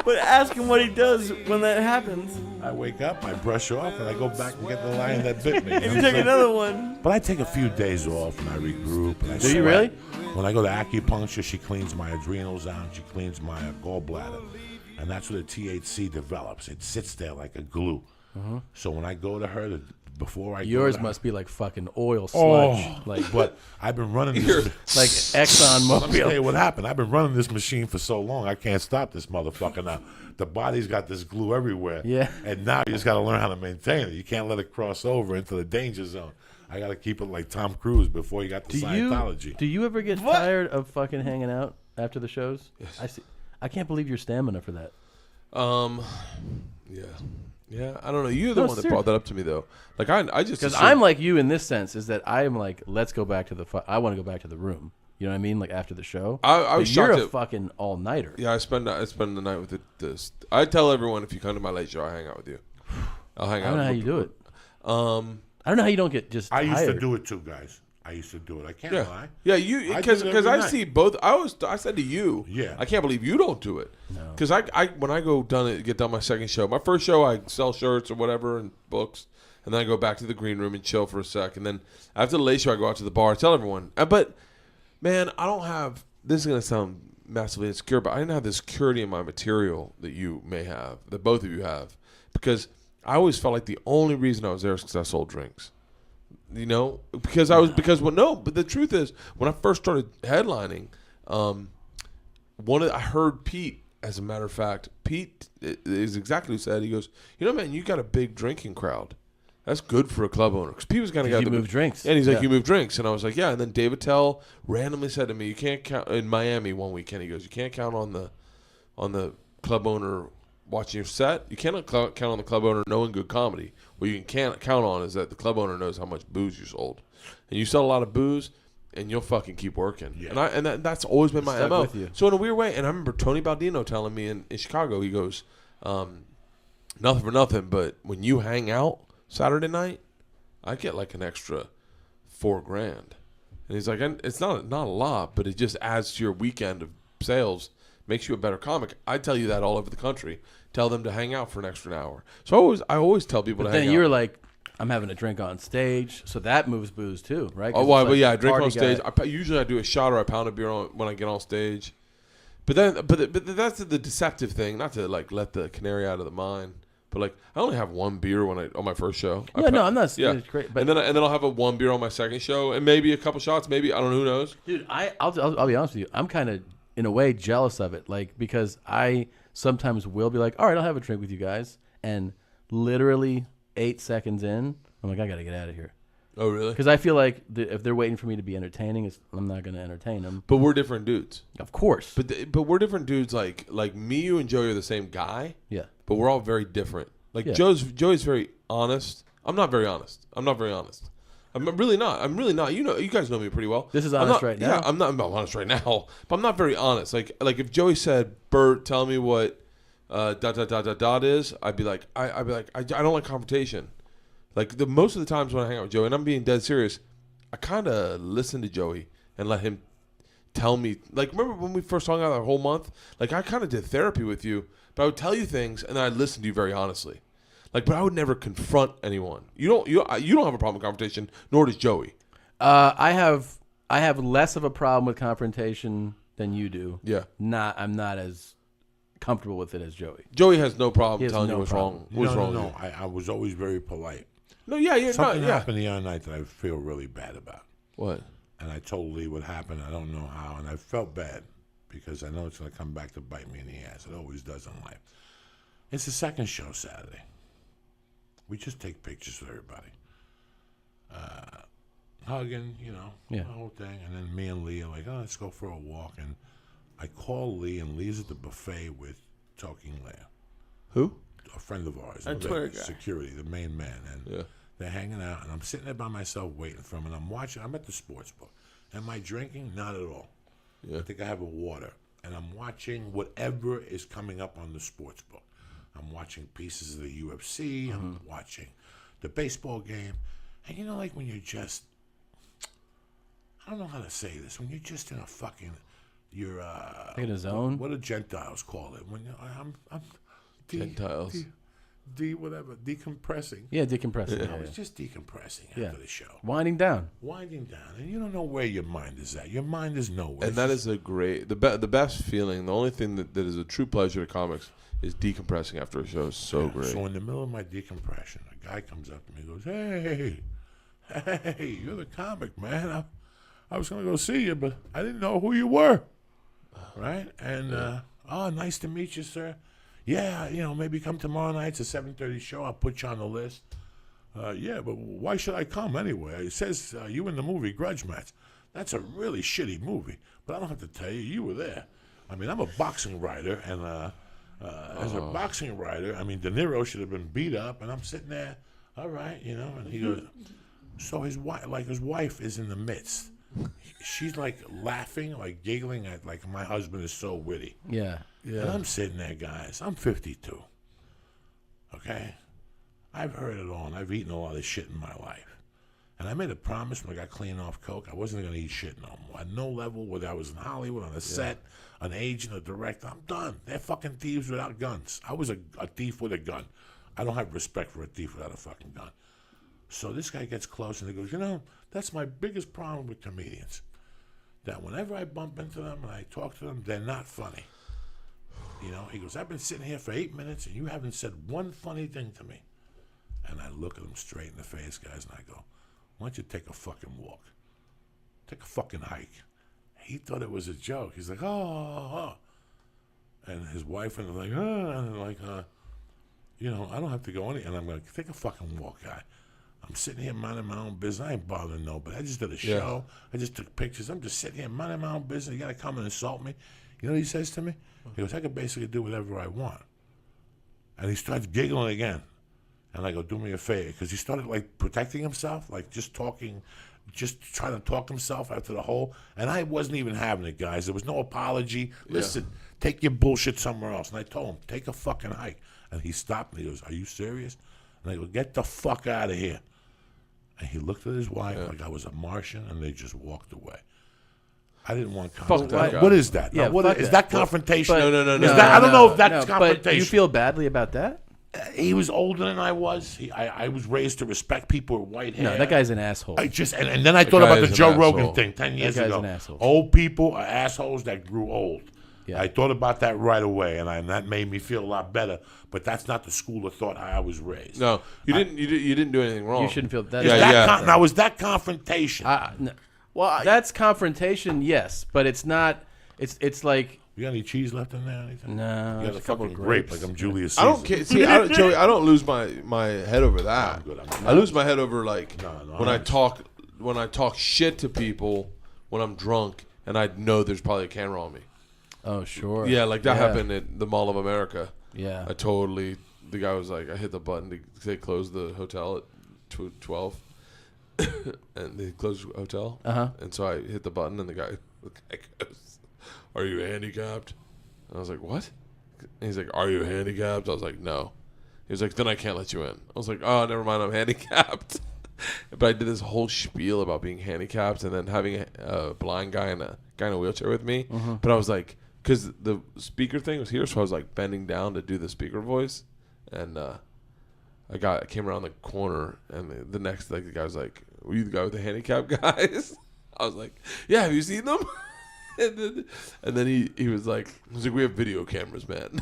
D: But ask him what he does when that happens.
C: I wake up, I brush off, and I go back and get the lion that bit me.
D: If you take another one.
C: But I take a few days off and I regroup. And I
B: Do you
C: sweat.
B: really?
C: When I go to acupuncture, she cleans my adrenals out. She cleans my gallbladder. And that's where the THC develops. It sits there like a glue. So when I go to her to before I
B: Yours
C: go there,
B: must be like fucking oil sludge.
C: Oh,
B: Like
C: but I've been running this.
B: like Exxon
C: Let me tell
B: Mobil.
C: you what happened. I've been running this machine for so long, I can't stop this motherfucker now. The body's got this glue everywhere.
B: Yeah.
C: And now you just got to learn how to maintain it. You can't let it cross over into the danger zone. I got to keep it like Tom Cruise before you got to Scientology.
B: Do you ever get tired of fucking hanging out after the shows? Yes. I can't believe your stamina for that.
A: Yeah. I don't know. You're the one that brought that up to me though. Like I just
B: because I'm like you in this sense is that I am like let's go back to I want to go back to the room. You know what I mean? Like after the show.
A: I was
B: you're
A: shocked
B: a fucking all nighter.
A: Yeah, I spend the night with this. I tell everyone if you come to my late show, I hang out with you. I'll hang out.
B: I don't know how you do it. I don't know how you don't get just.
C: I used to
B: tired.
C: do it too, guys. I used to do it. I can't lie.
A: Yeah, you
C: I do it
A: because
C: every
A: I
C: night.
A: see both. I said to you,
C: Yeah.
A: I can't believe you don't do it.
B: No.
A: Because I when I get done my second show, my first show I sell shirts or whatever and books, and then I go back to the green room and chill for a sec, and then after the late show I go out to the bar. I tell everyone, but man, I don't have. This is gonna sound massively insecure, but I didn't have the security in my material that you may have, that both of you have, because I always felt like the only reason I was there is because I sold drinks. You know, but the truth is, when I first started headlining, I heard Pete. As a matter of fact, Pete is exactly who said. He goes, you know, man, you got a big drinking crowd. That's good for a club owner because Pete was kind of got
B: you move drinks.
A: And he's like, you move drinks, and I was like, yeah. And then David Tell randomly said to me, you can't count in Miami one weekend. He goes, you can't count on the club owner watching your set. You cannot count on the club owner knowing good comedy. What you can't count on is that the club owner knows how much booze you sold. And you sell a lot of booze, and you'll fucking keep working. Yeah. And that's always been my MO.
B: With you.
A: So in a weird way, and I remember Tony Baldino telling me in Chicago, he goes, nothing for nothing, but when you hang out Saturday night, I get like an extra $4,000. And he's like, it's not a lot, but it just adds to your weekend of sales. Makes you a better comic. I tell you that all over the country. Tell them to hang out for an extra hour. So I always tell people to hang out.
B: Then you're like, I'm having a drink on stage, so that moves booze too, right?
A: Oh, well, but yeah, I drink on stage. Usually I do a shot or I pound a beer when I get on stage. But that's the deceptive thing, not to like let the canary out of the mine. But like I only have one beer on my first show.
B: I'm not. Yeah, it's great. But
A: and then I'll have one beer on my second show, and maybe a couple shots. Maybe I don't know. Who knows?
B: Dude, I'll be honest with you. I'm kind of in a way jealous of it, like because I sometimes will be like, all right, I'll have a drink with you guys, and literally 8 seconds in, I'm like, I gotta get out of here.
A: Oh, really?
B: Because I feel like if they're waiting for me to be entertaining, I'm not going to entertain them.
A: But we're different dudes.
B: Of course.
A: But we're different dudes. Like me, you, and Joey are the same guy.
B: Yeah.
A: But we're all very different. Like
B: Yeah.
A: Joey's very honest. I'm not very honest. I'm really not. You know, you guys know me pretty well.
B: This is honest right now?
A: Yeah, I'm not honest right now. But I'm not very honest. Like if Joey said, Bert, tell me what dot is, I'd be like, I don't like confrontation. Like most of the times when I hang out with Joey, and I'm being dead serious, I kind of listen to Joey and let him tell me. Like remember when we first hung out that whole month? Like I kind of did therapy with you, but I would tell you things and then I'd listen to you very honestly. Like, but I would never confront anyone. You don't have a problem with confrontation, nor does Joey.
B: I have less of a problem with confrontation than you do.
A: Yeah.
B: I'm not as comfortable with it as Joey.
A: Joey has no problem
B: He has
A: telling
B: no
A: you what's
B: problem.
A: wrong. What's wrong?
C: No, I was always very polite.
A: No, yeah,
C: Something
A: yeah.
C: happened the other night that I feel really bad about.
A: What?
C: And I told Lee what happened. I don't know how. And I felt bad because I know it's going to come back to bite me in the ass. It always does in life. It's the second show Saturday. We just take pictures with everybody. Hugging, the whole thing. And then me and Lee are like, let's go for a walk. And I call Lee, and Lee's at the buffet with Talking Lear.
A: Who?
C: A friend of ours.
D: A Twitter guy.
C: Security, the main man. And they're hanging out, and I'm sitting there by myself waiting for him, and I'm at the sports book. Am I drinking? Not at all.
A: Yeah.
C: I think I have a water. And I'm watching whatever is coming up on the sports book. I'm watching pieces of the UFC. I'm watching the baseball game. And like when you're just, I don't know how to say this, when you're just in a fucking, you're
B: in a zone?
C: What do Gentiles call it? When I'm
A: Gentiles.
C: decompressing.
B: Yeah, decompressing.
C: I
B: Yeah,
C: was
B: yeah.
C: just decompressing
B: Yeah.
C: after the show.
B: Winding down.
C: Winding down, and you don't know where your mind is at. Your mind is nowhere.
A: And that is a great, the best feeling. The only thing that is a true pleasure to comics is decompressing after a show. Is so great.
C: So in the middle of my decompression, a guy comes up to me and goes, hey, you're the comic, man. I was going to go see you, but I didn't know who you were. Right? And, nice to meet you, sir. Yeah, maybe come tomorrow night. It's a 7:30 show. I'll put you on the list. Yeah, but why should I come anyway? It says you in the movie Grudge Match. That's a really shitty movie. But I don't have to tell you, you were there. I mean, I'm a boxing writer, and as a boxing writer, I mean, De Niro should have been beat up, and I'm sitting there, all right, and he goes, so his wife is in the midst. She's like laughing, like giggling at like my husband is so witty.
B: Yeah.
C: And I'm sitting there, guys. I'm 52. Okay? I've heard it all, and I've eaten a lot of shit in my life. And I made a promise when I got clean off coke, I wasn't going to eat shit no more. At no level, whether I was in Hollywood, on a set, an agent, a director, I'm done. They're fucking thieves without guns. I was a thief with a gun. I don't have respect for a thief without a fucking gun. So this guy gets close, and he goes, that's my biggest problem with comedians. That whenever I bump into them and I talk to them, they're not funny. He goes, I've been sitting here for 8 minutes and you haven't said one funny thing to me. And I look at him straight in the face, guys, and I go, why don't you take a fucking walk? Take a fucking hike. He thought it was a joke. He's like, oh. And his wife and they're like, and they're like, I don't have to go any. And I'm like, take a fucking walk, guy. I'm sitting here minding my own business. I ain't bothering nobody. I just did a show. I just took pictures. I'm just sitting here minding my own business. You got to come and insult me. You know what he says to me? He goes, I can basically do whatever I want. And he starts giggling again. And I go, do me a favor. Because he started, like, protecting himself, like just trying to talk himself out to the hole. And I wasn't even having it, guys. There was no apology. Listen, take your bullshit somewhere else. And I told him, take a fucking hike. And he stopped me. He goes, are you serious? And I go, get the fuck out of here. And he looked at his wife like I was a Martian, and they just walked away. I didn't want confrontation. What is that?
B: Yeah,
C: Is that confrontation?
A: No.
C: I don't know if that's confrontation.
B: But you feel badly about that?
C: He was older than I was. I was raised to respect people with white hair.
B: No, that guy's an asshole.
C: And then I thought about the Joe Rogan thing 10 years
B: That guy's
C: ago.
B: an asshole.
C: Old people are assholes that grew old.
B: Yeah.
C: I thought about that right away, and that made me feel a lot better. But that's not the school of thought I was raised.
A: No, you didn't do anything wrong.
B: You shouldn't feel that.
C: Now, is that confrontation?
B: No. That's confrontation, yes, but it's not. It's like.
C: You got any cheese left in there? Anything?
B: No,
C: You got a
B: couple
C: fucking
B: of
C: grape
B: grapes.
C: like I'm Julius Caesar.
A: I don't care. See, Joey, I don't lose my head over that.
C: I'm good.
A: I lose my head over like
C: No,
A: when I talk shit to people when I'm drunk and I know there's probably a camera on me.
B: Oh, sure.
A: Yeah, like that happened at the Mall of America.
B: Yeah.
A: The guy was like, I hit the button to say close the hotel at 12. And they closed the hotel. And so I hit the button and the guy goes, are you handicapped? And I was like, what? And he's like, are you handicapped? I was like, no. He was like, then I can't let you in. I was like, oh, never mind, I'm handicapped. But I did this whole spiel about being handicapped and then having a blind guy and a guy in a wheelchair with me. But I was like, because the speaker thing was here, so I was like bending down to do the speaker voice. And I came around the corner, and the next, like, the guy was like, were you the guy with the handicap guys? I was like, yeah, have you seen them? And then he was like, we have video cameras, man.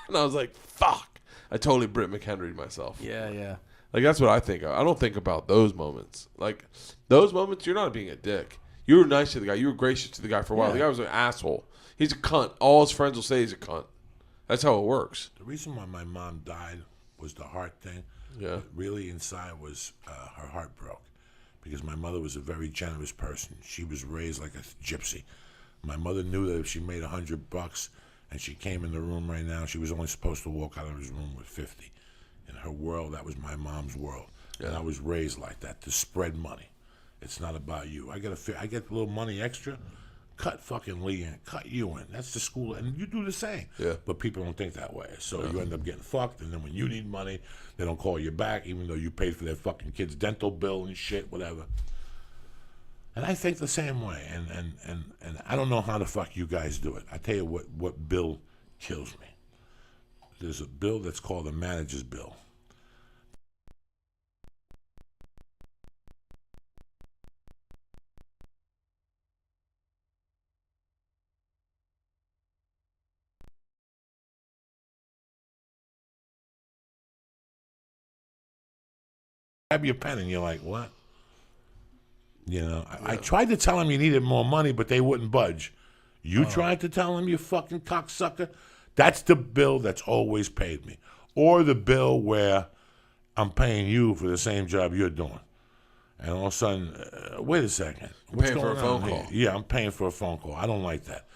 A: And I was like, fuck. I totally Britt McHenry'd myself.
B: Yeah.
A: Like, that's what I think of. I don't think about those moments. Like, those moments, you're not being a dick. You were nice to the guy. You were gracious to the guy for a while.
B: Yeah.
A: The guy was an asshole. He's a cunt. All his friends will say he's a cunt. That's how it works.
C: The reason why my mom died was the heart thing.
A: Yeah.
C: But really inside was her heart broke. Because my mother was a very generous person. She was raised like a gypsy. My mother knew that if she made $100 and she came in the room right now, she was only supposed to walk out of his room with 50. In her world, that was my mom's world. Yeah. And I was raised like that, to spread money. It's not about you. I get a little money extra, cut fucking Lee in, cut you in. That's the school, and you do the same.
A: Yeah.
C: But people don't think that way. So you end up getting fucked, and then when you need money, they don't call you back, even though you paid for their fucking kid's dental bill and shit, whatever. And I think the same way, and I don't know how the fuck you guys do it. I tell you what bill kills me. there's a bill that's called the manager's bill. Grab your pen and you're like, what? You know, I tried to tell them you needed more money, but they wouldn't budge. You tried to tell them, you fucking cocksucker. That's the bill that's always paid me. Or the bill where I'm paying you for the same job you're doing. And all of a sudden, wait a second. What's
A: paying for
C: going
A: a phone
C: on
A: call.
C: here? Yeah, I'm paying for a phone call. I don't like that.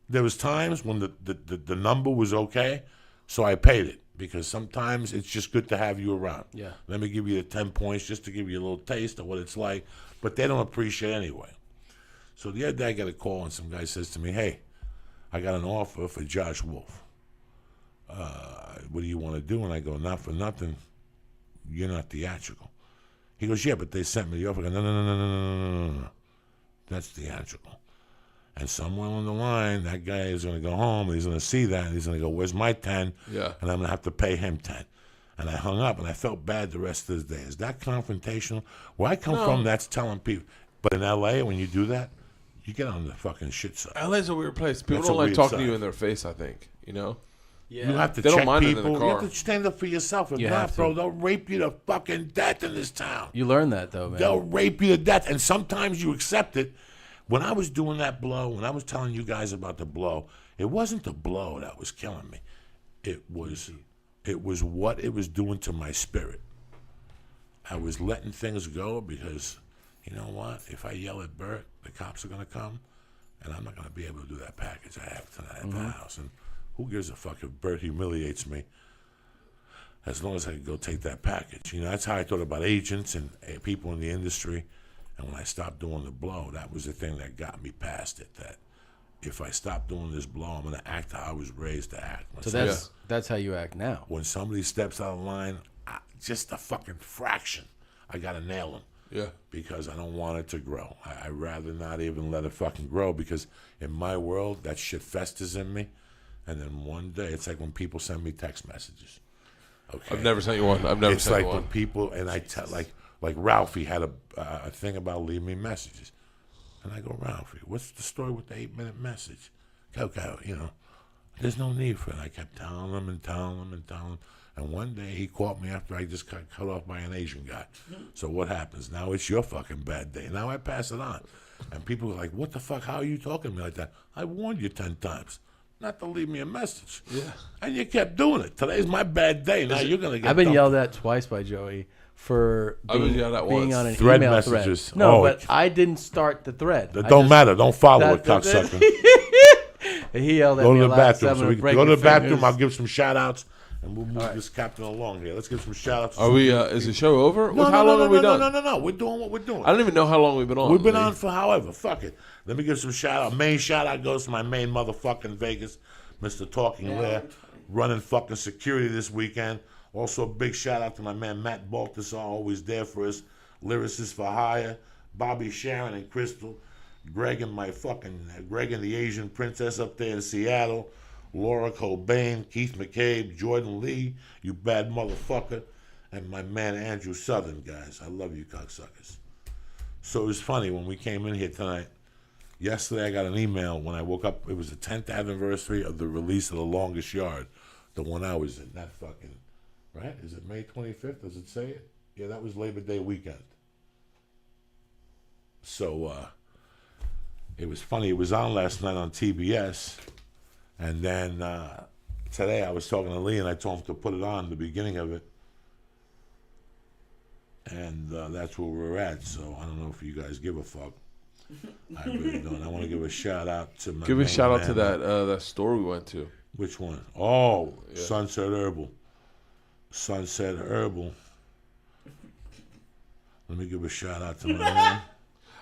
C: There was times when the number was okay, so I paid it. Because sometimes it's just good to have you around.
B: Yeah.
C: Let me give you the 10 points just to give you a little taste of what it's like. But they don't appreciate it anyway. So the other day I got a call and some guy says to me, hey, I got an offer for Josh Wolf. What do you want to do? And I go, not for nothing. You're not theatrical. He goes, yeah, but they sent me the offer. I go, no. That's theatrical. And somewhere on the line, that guy is going to go home, and he's going to see that, and he's going to go, where's my 10?
A: Yeah.
C: And I'm going to have to pay him 10. And I hung up, and I felt bad the rest of the day. Is that confrontational? Where I come from, that's telling people. But in L.A., when you do that, you get on the fucking shit side.
A: LA's a weird place. People
C: That's
A: don't
C: a
A: like
C: weird
A: talking to
C: side.
A: you in their face, I think. You know?
B: Yeah.
C: You have to
A: They don't
C: check
A: mind it in
C: people.
A: the
C: You
A: car.
C: have to stand up for yourself. If
B: You
C: not,
B: have to.
C: bro, they'll rape you to fucking death in this town.
B: You learn that though, man.
C: They'll rape you to death. And sometimes you accept it. When I was doing that blow, when I was telling you guys about the blow, it wasn't the blow that was killing me. It was what it was doing to my spirit. I was letting things go because, you know what? If I yell at Bert, the cops are going to come, and I'm not going to be able to do that package I have tonight at the house. And who gives a fuck if Bert humiliates me? As long as I can go take that package. You know, that's how I thought about agents and people in the industry. And when I stopped doing the blow, that was the thing that got me past it. That if I stop doing this blow, I'm going to act how I was raised to act. When
B: So
C: somebody-
B: that's how you act now.
C: when somebody steps out of line, just a fucking fraction, I got to nail them.
A: Yeah.
C: Because I don't want it to grow. I'd rather not even let it fucking grow because in my world, that shit festers in me. And then one day, it's like when people send me text messages. Okay.
A: I've never sent you one. I've never
C: It's
A: sent
C: like
A: you
C: when
A: one.
C: people, and I tell, like Ralphie had a thing about leaving me messages. And I go, Ralphie, what's the story with the 8-minute message? Go, you know. There's no need for it. I kept telling him and telling him and telling him. And one day he caught me after I just got cut off by an Asian guy. So what happens? Now it's your fucking bad day. Now I pass it on. And people are like, what the fuck? How are you talking to me like that? I warned you 10 times not to leave me a message.
A: Yeah.
C: And you kept doing it. Today's my bad day. Now you're going to get
B: I've been
C: dumped.
B: yelled at twice by Joey for
A: I've been
B: being,
A: yelled at
B: being
A: once.
B: on an
C: Thread
B: email
C: messages.
B: thread. No,
C: Oh,
B: but I didn't start the thread.
C: That
B: I
C: don't
B: just-
C: matter. Don't follow it,
B: That's it.
C: cocksucker.
B: He yelled at
C: Go
B: me
C: to
B: a
C: the
B: lot,
C: bathroom.
B: so
C: So
B: I'm
C: we
B: gonna
C: can
B: break
C: go to
B: your
C: the bathroom.
B: fingers.
C: I'll give some shout outs and we'll move this captain along here. Let's give some shout outs.
A: Are we? Is the show over?
C: No,
A: How long have we done?
C: No. We're doing what we're doing.
A: I don't even know how long we've been on.
C: We've been
A: Lee.
C: on for however. Fuck it. Let me give some shout out. Main shout out goes to my main motherfucking Vegas, Mr. Talking Lair, running fucking security this weekend. Also a big shout out to my man Matt Baltasar, always there for us. Lyricist for hire. Bobby Sharon and Crystal. Greg and the Asian princess up there in Seattle. Laura Cobain, Keith McCabe, Jordan Lee, you bad motherfucker, and my man Andrew Southern, guys. I love you cocksuckers. So it was funny when we came in here tonight. Yesterday I got an email when I woke up. It was the 10th anniversary of the release of The Longest Yard, the one I was in. That fucking, right? Is it May 25th? Does it say it? Yeah, that was Labor Day weekend. So it was funny. It was on last night on TBS. And then today I was talking to Lee and I told him to put it on, the beginning of it. And that's where we're at. So I don't know if you guys give a fuck. I really don't. I want to give a shout out to my
A: Give a
C: main
A: shout out
C: man.
A: to that store we went to.
C: Which one? Oh, Sunset Herbal. Sunset Herbal. Let me give a shout out to my man.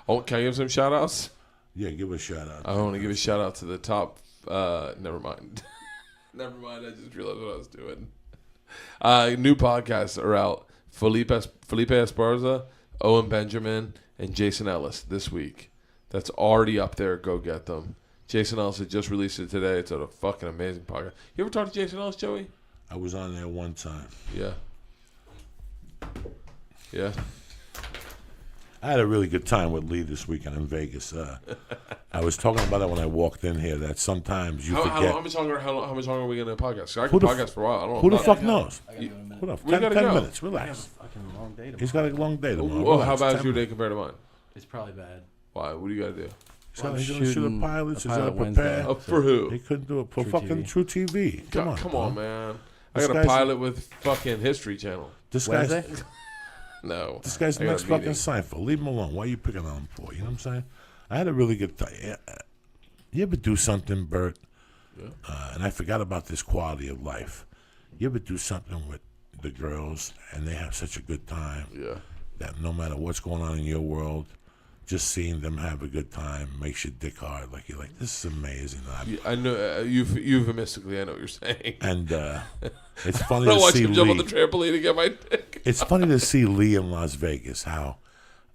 A: Oh, can I give some shout outs?
C: Yeah, give a shout out.
A: I want to give a shout out to the top. Never mind. Never mind. I just realized what I was doing. New podcasts are out. Felipe Esparza, Owen Benjamin, and Jason Ellis this week. That's already up there. Go get them. Jason Ellis had just released it today. It's a fucking amazing podcast. You ever talk to Jason Ellis, Joey?
C: I was on there one time.
A: Yeah. Yeah.
C: I had a really good time with Lee this weekend in Vegas. I was talking about it when I walked in here, that sometimes you forget.
A: How much longer are we going to podcast? 'Cause I
C: Who
A: can
C: the
A: podcast for a while. I don't know.
C: Who the fuck knows?
B: I gotta go in a minute.
C: Hold up,
A: We
C: 10
A: gotta go.
C: minutes. Relax.
B: Fucking long day tomorrow.
C: He's got a long day tomorrow.
A: Well, how
C: Relax,
A: bad
C: 10
A: is your day
C: minutes.
A: compared to mine?
B: It's probably bad.
A: Why? What do you got to do?
C: So
B: I'm
C: he's going to shoot
B: shooting
C: a pilot. He's
B: a
C: got to
B: pilot
C: prepare.
B: Wednesday.
A: Oh, for who?
C: He couldn't do it for
B: True
C: fucking
B: TV.
C: True TV. Come on,
A: Come on, man. I
C: This
A: got a
C: guy's-
A: pilot with fucking History Channel.
C: This guy's
B: Wednesday?
A: No.
C: this guy's
A: I got a
C: next fucking
A: meeting.
C: Seinfeld. Leave him alone. Why are you picking on him for? You know what I'm saying? I had a really good time. You ever do something, Bert?
A: Yeah.
C: And I forgot about this quality of life. You ever do something with the girls and they have such a good time
A: Yeah.
C: that no matter what's going on in your world, just seeing them have a good time makes your dick hard. Like you're like, this is amazing.
A: I know. Euphemistically, I know what you're saying.
C: And it's funny
A: I
C: to
A: watch
C: see
A: him jump on
C: Lee.
A: the trampoline to get my dick.
C: It's funny to see Lee in Las Vegas. How,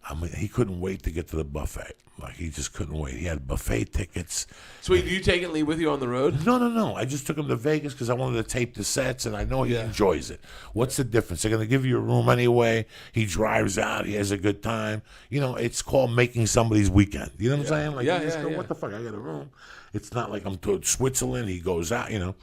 C: I mean, he couldn't wait to get to the buffet. Like he just couldn't wait. He had buffet tickets.
A: So, wait, do you take Lee with you on the road?
C: No. I just took him to Vegas because I wanted to tape the sets, and I know he enjoys it. What's the difference? They're going to give you a room anyway. He drives out. He has a good time. You know, it's called making somebody's weekend. You know what I'm saying? Like,
A: Yeah,
C: you just
A: yeah,
C: go,
A: yeah.
C: what the fuck? I got a room. It's not like I'm to Switzerland. He goes out, you know.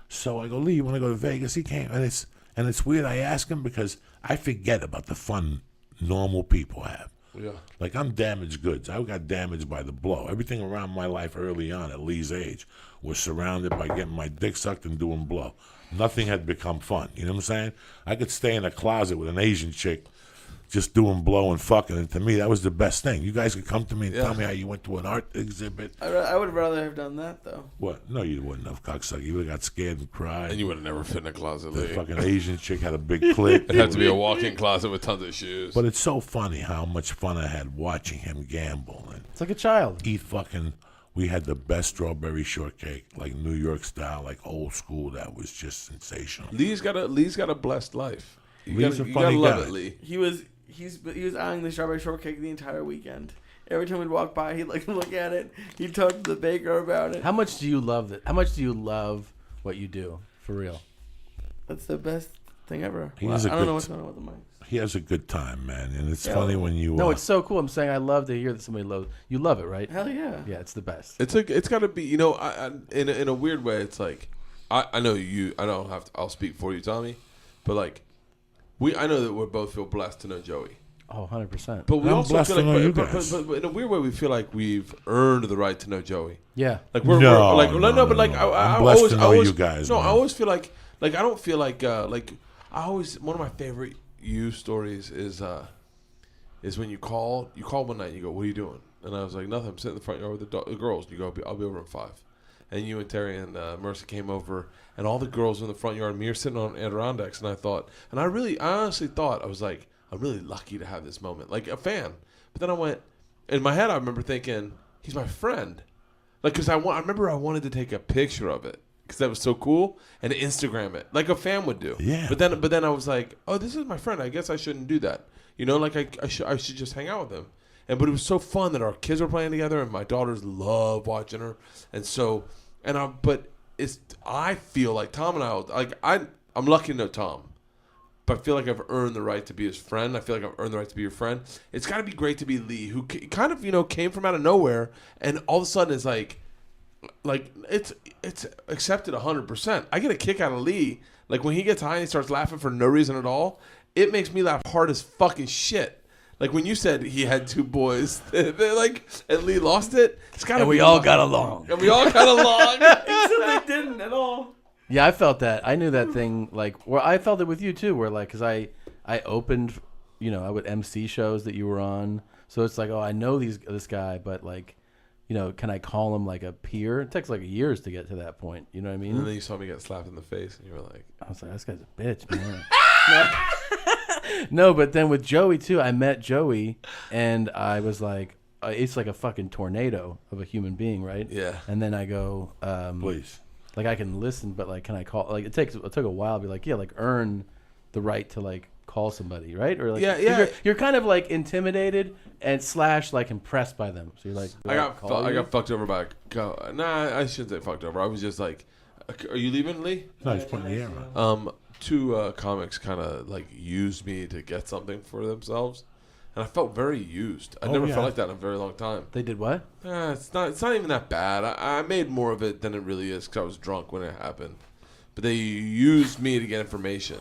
C: So I go, Lee, you want to go to Vegas? He came, and it's weird. I ask him because I forget about the fun normal people have.
A: Yeah.
C: Like, I'm damaged goods. I got damaged by the blow. Everything around my life early on at Lee's age was surrounded by getting my dick sucked and doing blow. Nothing had become fun. You know what I'm saying? I could stay in a closet with an Asian chick just doing blow and fucking. And to me, that was the best thing. You guys could come to me and tell me how you went to an art exhibit.
D: I would rather have done that though.
C: What? No, you wouldn't have, cocksucker. You would have got scared and cried.
A: And you would have never fit in a closet,
C: The
A: Lee.
C: fucking Asian chick had a big clit.
A: It had to be a walk-in closet with tons of shoes.
C: But it's so funny how much fun I had watching him gamble and
B: It's like a child.
C: eat fucking. We had the best strawberry shortcake, like New York style, like old school. That was just sensational.
A: Lee's got a blessed life. You
C: Lee's
A: gotta,
C: a
A: you gotta
C: funny
A: love
C: guy.
A: it, Lee.
D: He was eyeing the strawberry shortcake the entire weekend. Every time we'd walk by, he'd like look at it. He'd talk to the baker about it.
B: How much do you love that? How much do you love what you do for real?
D: That's the best thing ever.
C: He
D: Well,
C: is a
D: I don't know
C: good-
D: what's going on with the mics.
C: He has a good time, man, and it's
D: Yeah.
C: funny when you.
B: No, it's so cool. I'm saying I love to hear that somebody loves. You love it, right?
D: Hell yeah.
B: Yeah, it's the best.
A: It's got to be, you know, in a weird way. It's like, I know you. I don't have to. I'll speak for you, Tommy, but like, I know that we both feel blessed to know Joey.
B: Oh, 100%.
A: But we
C: I'm
A: also
C: blessed
A: feel
C: to know you
A: like,
C: guys.
A: but in a weird way, we feel like we've earned the right to know Joey.
B: Yeah.
A: Like
C: No,
A: but like
C: no.
A: I
C: I'm blessed
A: always,
C: to
A: I
C: know
A: always,
C: you guys,
A: No,
C: man.
A: I always feel like I don't feel like I always one of my favorite you stories is when you call one night and you go, what are you doing? And I was like, nothing. I'm sitting in the front yard with the girls. And you go, I'll be over in 5. And you and Terry and Mercer came over, and all the girls were in the front yard, and me were sitting on Adirondacks, and I honestly thought, I was like, I'm really lucky to have this moment, like a fan. But then I went, in my head, I remember thinking, he's my friend. Like, because I remember I wanted to take a picture of it, because that was so cool, and Instagram it, like a fan would do.
C: Yeah.
A: But then I was like, oh, this is my friend. I guess I shouldn't do that. You know, like I should just hang out with him. But it was so fun that our kids were playing together, and my daughters love watching her. And so, I feel like Tom and I'm lucky to know Tom, but I feel like I've earned the right to be his friend. I feel like I've earned the right to be your friend. It's got to be great to be Lee, who kind of, you know, came from out of nowhere, and all of a sudden is like it's accepted 100%. I get a kick out of Lee. Like when he gets high and he starts laughing for no reason at all, it makes me laugh hard as fucking shit. Like when you said he had 2 boys, they're like, and Lee lost it. It's gotta
B: And
A: be
B: we all
A: fun.
B: got along.
A: And we all got along.
D: Except they didn't at all.
B: Yeah, I felt that. I knew that thing. Like, well, I felt it with you too. Where like, cause I opened, you know, I would MC shows that you were on. So it's like, oh, I know this guy, but like, you know, can I call him like a peer? It takes like years to get to that point. You know what I mean?
A: And then you saw me get slapped in the face, and you were like,
B: I was like, this guy's a bitch, man. No, but then with Joey too, I met Joey, and I was like, it's like a fucking tornado of a human being, right?
A: yeah.
B: And then I go,
C: Please.
B: like I can listen, but like, can I call? Like it took a while to be like, yeah, like earn the right to like call somebody, right? Or like,
A: Yeah.
B: You're kind of like intimidated and / like impressed by them. So you're like,
A: I got fucked over by. Nah, I shouldn't say fucked over. I was just like, Are you leaving, Lee?
C: No, he's putting the air on.
A: Two comics kind of like used me to get something for themselves, and I felt very used. I never felt like that in a very long time.
B: They did what?
A: It's not even that bad. I made more of it than it really is because I was drunk when it happened. But they used me to get information,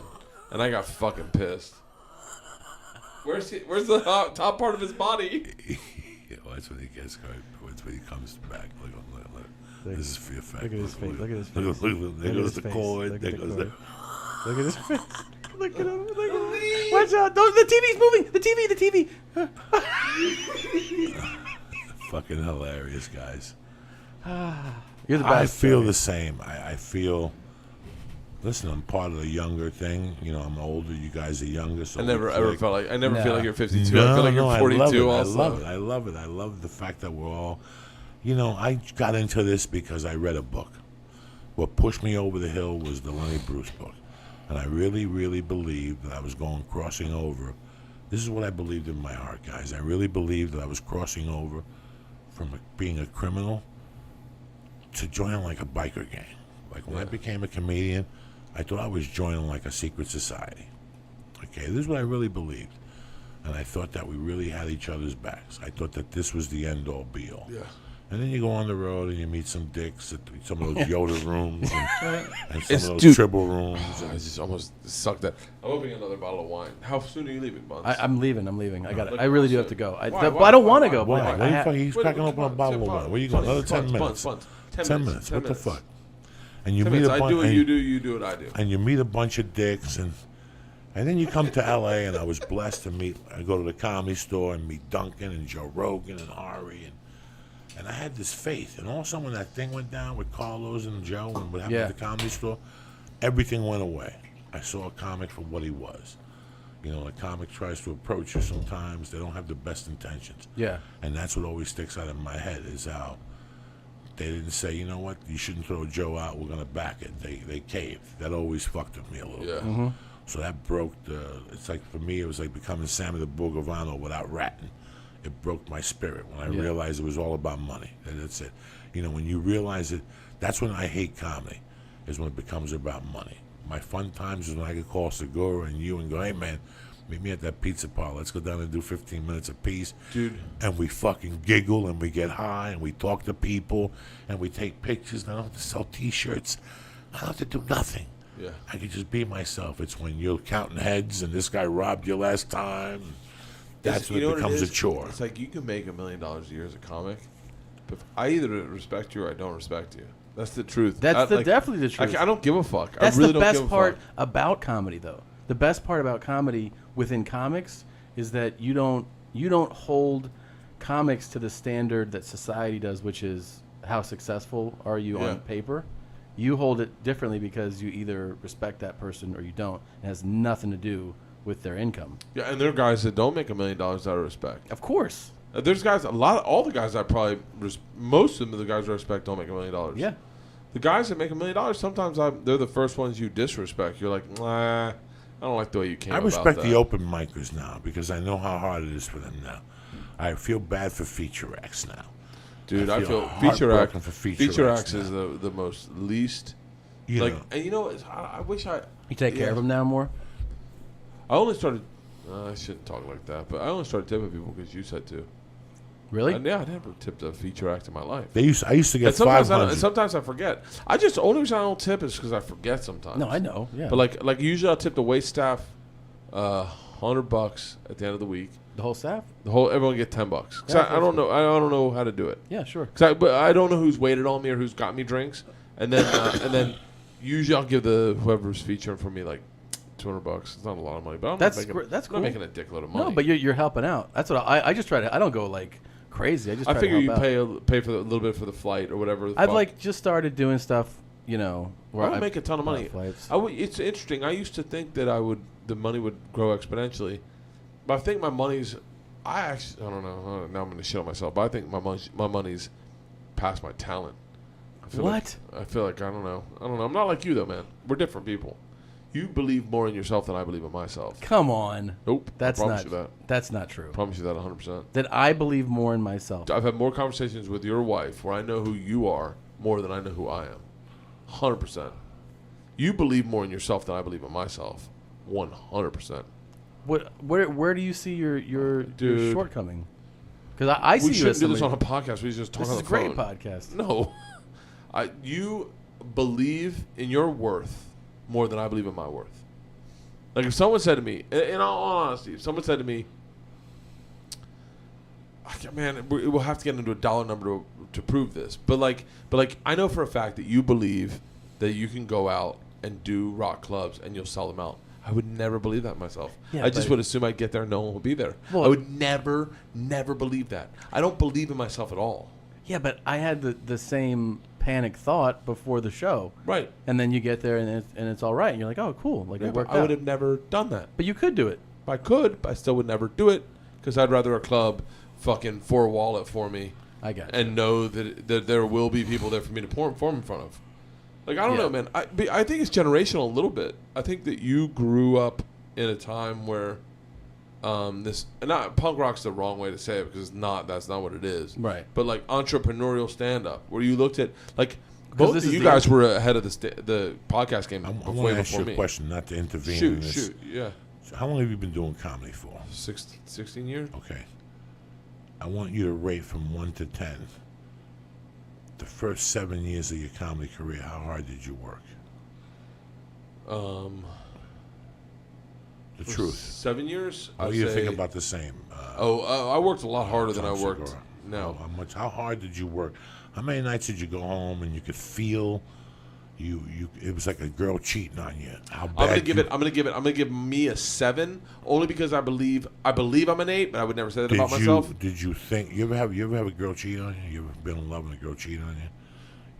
A: and I got fucking pissed. Where's the top part of his body?
C: That's when he gets going. That's when he comes back. Look. This is for your fact.
B: Look at his face. Look at his face.
C: Look, there goes the cord. There goes the...
B: Look at his face. Look at him. Look at him. Watch out. The TV's moving. The TV.
C: Fucking hilarious, guys.
B: You're the best.
C: I feel the same. I feel... Listen, I'm part of the younger thing. You know, I'm older. You guys are younger. So
A: I never ever felt like... I never feel like you're 52.
C: No,
A: I feel like you're 42 also.
C: I love it. I love the fact that we're all... You know, I got into this because I read a book. What pushed me over the hill was the Lenny Bruce book. And I really, really believed that I was crossing over. This is what I believed in my heart, guys. I really believed that I was crossing over from being a criminal to joining like a biker gang. Like when I became a comedian, I thought I was joining like a secret society. Okay, this is what I really believed. And I thought that we really had each other's backs. I thought that this was the end-all, be-all.
A: Yeah.
C: And then you go on the road and you meet some dicks at some of those Yoda rooms and some
A: It's
C: of those
A: dude.
C: tribble rooms.
A: I just almost sucked that. I'm opening another bottle of wine. How soon are you leaving, Buns?
B: I'm leaving. I got it.
A: Look,
B: I really do
A: so-
B: have to go.
A: Why?
B: But I don't want to go.
C: Why?
B: But
C: What the fuck? He's cracking open a bottle of wine. Where you going? Another 10 minutes. 10 minutes. What the fuck? And you
A: 10
C: meet
A: minutes.
C: a
A: I do what
C: bunch.
A: you do. You do what I do.
C: And you meet a bunch of dicks, and then you come to L.A. and I was blessed to meet. I go to the Comedy Store and meet Duncan and Joe Rogan and Ari and I had this faith. And all of a sudden, when that thing went down with Carlos and Joe and what happened at the Comedy Store, everything went away. I saw a comic for what he was. You know, a comic tries to approach you sometimes. They don't have the best intentions.
B: Yeah.
C: And that's what always sticks out in my head is how they didn't say, you know what, you shouldn't throw Joe out. We're going to back it. They caved. That always fucked with me a little bit.
B: Mm-hmm.
C: So that broke it's like for me, it was like becoming Sammy the Bull Gavano without ratting. It broke my spirit when I realized it was all about money. And that's it. You know, when you realize it, that's when I hate comedy, is when it becomes about money. My fun times is when I could call Segura and you and go, hey, man, meet me at that pizza parlor. Let's go down and do 15 minutes apiece.
A: Dude.
C: And we fucking giggle and we get high and we talk to people and we take pictures. And I don't have to sell T-shirts. I don't have to do nothing.
A: Yeah.
C: I can just be myself. It's when you're counting heads and this guy robbed you last time. That's when it becomes a chore.
A: It's like you can make $1 million a year as a comic, but I either respect you or I don't respect you. That's the truth.
B: That's definitely the truth.
A: I don't give a fuck.
B: That's
A: I really
B: the
A: don't
B: best
A: give a
B: part
A: fuck.
B: about comedy, though. The best part about comedy within comics is that you don't hold comics to the standard that society does, which is how successful are you on paper. You hold it differently because you either respect that person or you don't. It has nothing to do with their income.
A: Yeah, and there are guys that don't make $1 million out of respect.
B: Of course.
A: There's guys, all the guys I probably, most of the guys I respect don't make $1 million.
B: Yeah.
A: The guys that make $1 million, sometimes they're the first ones you disrespect. You're like, nah, I don't like the way you came
C: I
A: about
C: respect
A: that.
C: the open micers now because I know how hard it is for them now. I feel bad for feature acts now.
A: Dude, I feel
C: heartbroken for
A: feature acts
C: now.
A: is the most least.
C: You
A: like,
C: know.
A: and you know, I wish I.
B: You take care of them now more?
A: I only started. I shouldn't talk like that, but I only started tipping people because you said to.
B: Really?
A: I never tipped a feature act in my life.
C: I used to get
A: And sometimes
C: 500.
A: sometimes I forget. Only reason I don't tip is because I forget sometimes.
B: No, I know. Yeah.
A: But like usually I'll tip the wait staff, $100 at the end of the week.
B: The whole staff?
A: Everyone get $10. 'Cause
B: Yeah,
A: I don't know. I don't know how to do it.
B: Yeah, sure.
A: But I don't know who's waited on me or who's got me drinks, and then usually I'll give whoever's featuring for me like $200. It's not a lot of money, but
B: That's
A: I'm
B: cool.
A: not making a dickload of money.
B: No, but you're helping out. That's what I just try to. I don't go like crazy. I just.
A: I
B: try
A: figure
B: to
A: you
B: help out.
A: pay for a little bit for the flight or whatever.
B: I've like just started doing stuff, where
A: I don't make a ton of money.
B: Flights.
A: It's interesting. I used to think that the money would grow exponentially, but I think my money's. I don't know. Now I'm going to shit on myself, but I think my money's past my talent. I feel
B: What?
A: I feel like I don't know. I'm not like you though, man. We're different people. You believe more in yourself than I believe in myself.
B: Come on.
A: Nope.
B: That's
A: I promise
B: not.
A: you that.
B: That's not true.
A: I promise you that 100%.
B: That I believe more in myself.
A: I've had more conversations with your wife where I know who you are more than I know who I am. 100%. You believe more in yourself than I believe in myself. 100%.
B: Where do you see your
A: Dude.
B: shortcoming? Because I see
A: We
B: you as
A: shouldn't do this on
B: somebody.
A: a podcast. We just talk
B: This
A: on
B: is
A: the
B: a great
A: phone.
B: podcast.
A: No. You believe in your worth more than I believe in my worth. Like if someone said to me, in all honesty, if someone said to me, man, we'll have to get into a dollar number to prove this. But like, I know for a fact that you believe that you can go out and do rock clubs and you'll sell them out. I would never believe that myself.
B: Yeah,
A: I just
B: but-
A: would assume I'd get there and no one would be there.
B: Well-
A: I would never believe that. I don't believe in myself at all.
B: Yeah, but I had the same panic thought before the show.
A: Right.
B: And then you get there and it's all right. And you're like, oh, cool. Like
A: Yeah,
B: it
A: but
B: worked
A: I
B: out.
A: would have never done that.
B: But you could do it.
A: If I could, I still would never do it because I'd rather a club fucking wall it for me
B: I got you.
A: and know that there will be people there for me to perform in front of. Like, I don't know, man. I think it's generational a little bit. I think that you grew up in a time where punk rock's the wrong way to say it because that's not what it is.
B: Right.
A: But like entrepreneurial stand-up where you looked at, like,
B: Because
A: both
B: this
A: of
B: is
A: you
B: the-
A: guys were ahead of the podcast game
C: I
A: way
C: want to ask
A: before
C: you a
A: me.
C: question, not to intervene in this.
A: Shoot, yeah.
C: So how long have you been doing comedy for?
A: 16 years?
C: Okay. I want you to rate from 1 to 10. The first 7 years of your comedy career, how hard did you work? The truth.
A: 7 years?
C: What
A: I'd
C: do you
A: say-
C: think about the same?
A: I worked a lot harder than I
C: Tom
A: worked
C: Segura.
A: now.
C: How hard did you work? How many nights did you go home and you could feel you it was like a girl cheating on you? How bad?
A: I'm gonna give me a 7 only because I believe I'm an 8, but I would never say that about myself.
C: Did you think you ever have a girl cheat on you? You ever been in love and a girl cheat on you?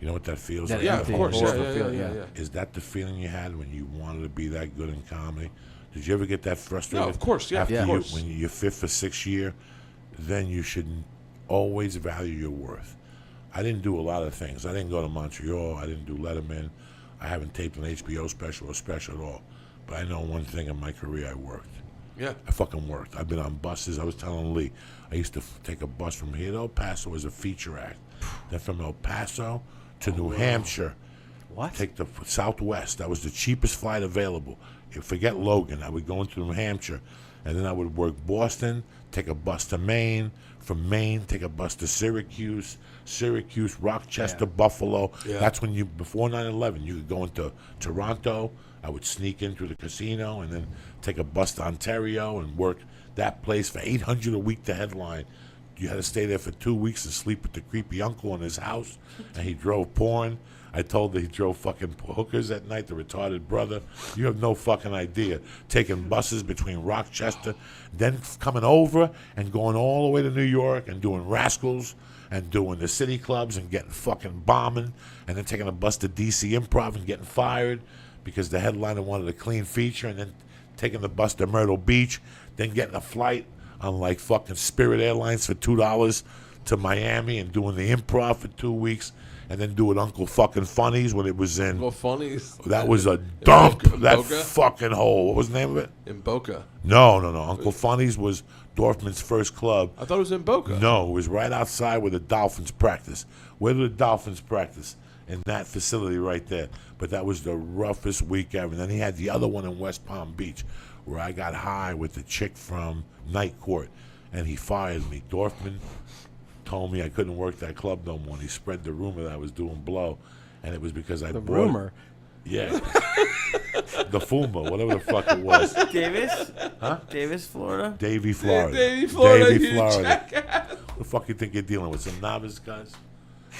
C: You know what that feels like?
A: Yeah, of course.
B: horrible
A: Yeah.
B: feeling, yeah.
C: Is that the feeling you had when you wanted to be that good in comedy? Did you ever get that frustrated?
A: No, of course, yeah,
C: After
A: of course.
C: when you're 5th or 6th year, then you should always value your worth. I didn't do a lot of things. I didn't go to Montreal. I didn't do Letterman. I haven't taped an HBO special or special at all. But I know one thing in my career, I worked.
A: Yeah.
C: I fucking worked. I've been on buses. I was telling Lee, I used to take a bus from here to El Paso as a feature act. Then from El Paso to New Hampshire.
B: What?
C: Take the Southwest. That was the cheapest flight available. Forget Logan. I would go into New Hampshire, and then I would work Boston, take a bus to Maine. From Maine, take a bus to Syracuse, Rochester, Buffalo.
A: Yeah.
C: That's when before 9/11, you could go into Toronto. I would sneak in through the casino and then take a bus to Ontario and work that place for $800 a week to headline. You had to stay there for 2 weeks and sleep with the creepy uncle in his house, and he drove porn. I told her he drove fucking hookers at night, the retarded brother. You have no fucking idea. Taking buses between Rochester, then coming over and going all the way to New York and doing Rascals and doing the city clubs and getting fucking bombing, and then taking a bus to DC Improv and getting fired because the headliner wanted a clean feature, and then taking the bus to Myrtle Beach, then getting a flight on like fucking Spirit Airlines for $2 to Miami and doing the Improv for 2 weeks. And then doing Uncle fucking Funnies when it was in.
A: Well, funnies.
C: That was a dump.
A: Boca?
C: That
A: Boca?
C: fucking hole. What was the name of it?
A: In Boca.
C: No. Uncle Funnies was Dorfman's first club.
A: I thought it was in Boca.
C: No, it was right outside where the Dolphins practice. Where do the Dolphins practice? In that facility right there. But that was the roughest week ever. And then he had the other one in West Palm Beach where I got high with the chick from Night Court. And he fired me. Dorfman told me I couldn't work that club no more. And he spread the rumor that I was doing blow. And it was because I
B: The
C: brought...
B: rumor.
C: Yeah. The Fuma, whatever the fuck it was.
D: Davis? Huh? Davis, Florida?
C: Davie, Florida.
A: Davie, Florida,
C: Davie,
A: you
C: Florida.
A: jackass.
C: What the fuck you think you're dealing with? Some novice guys?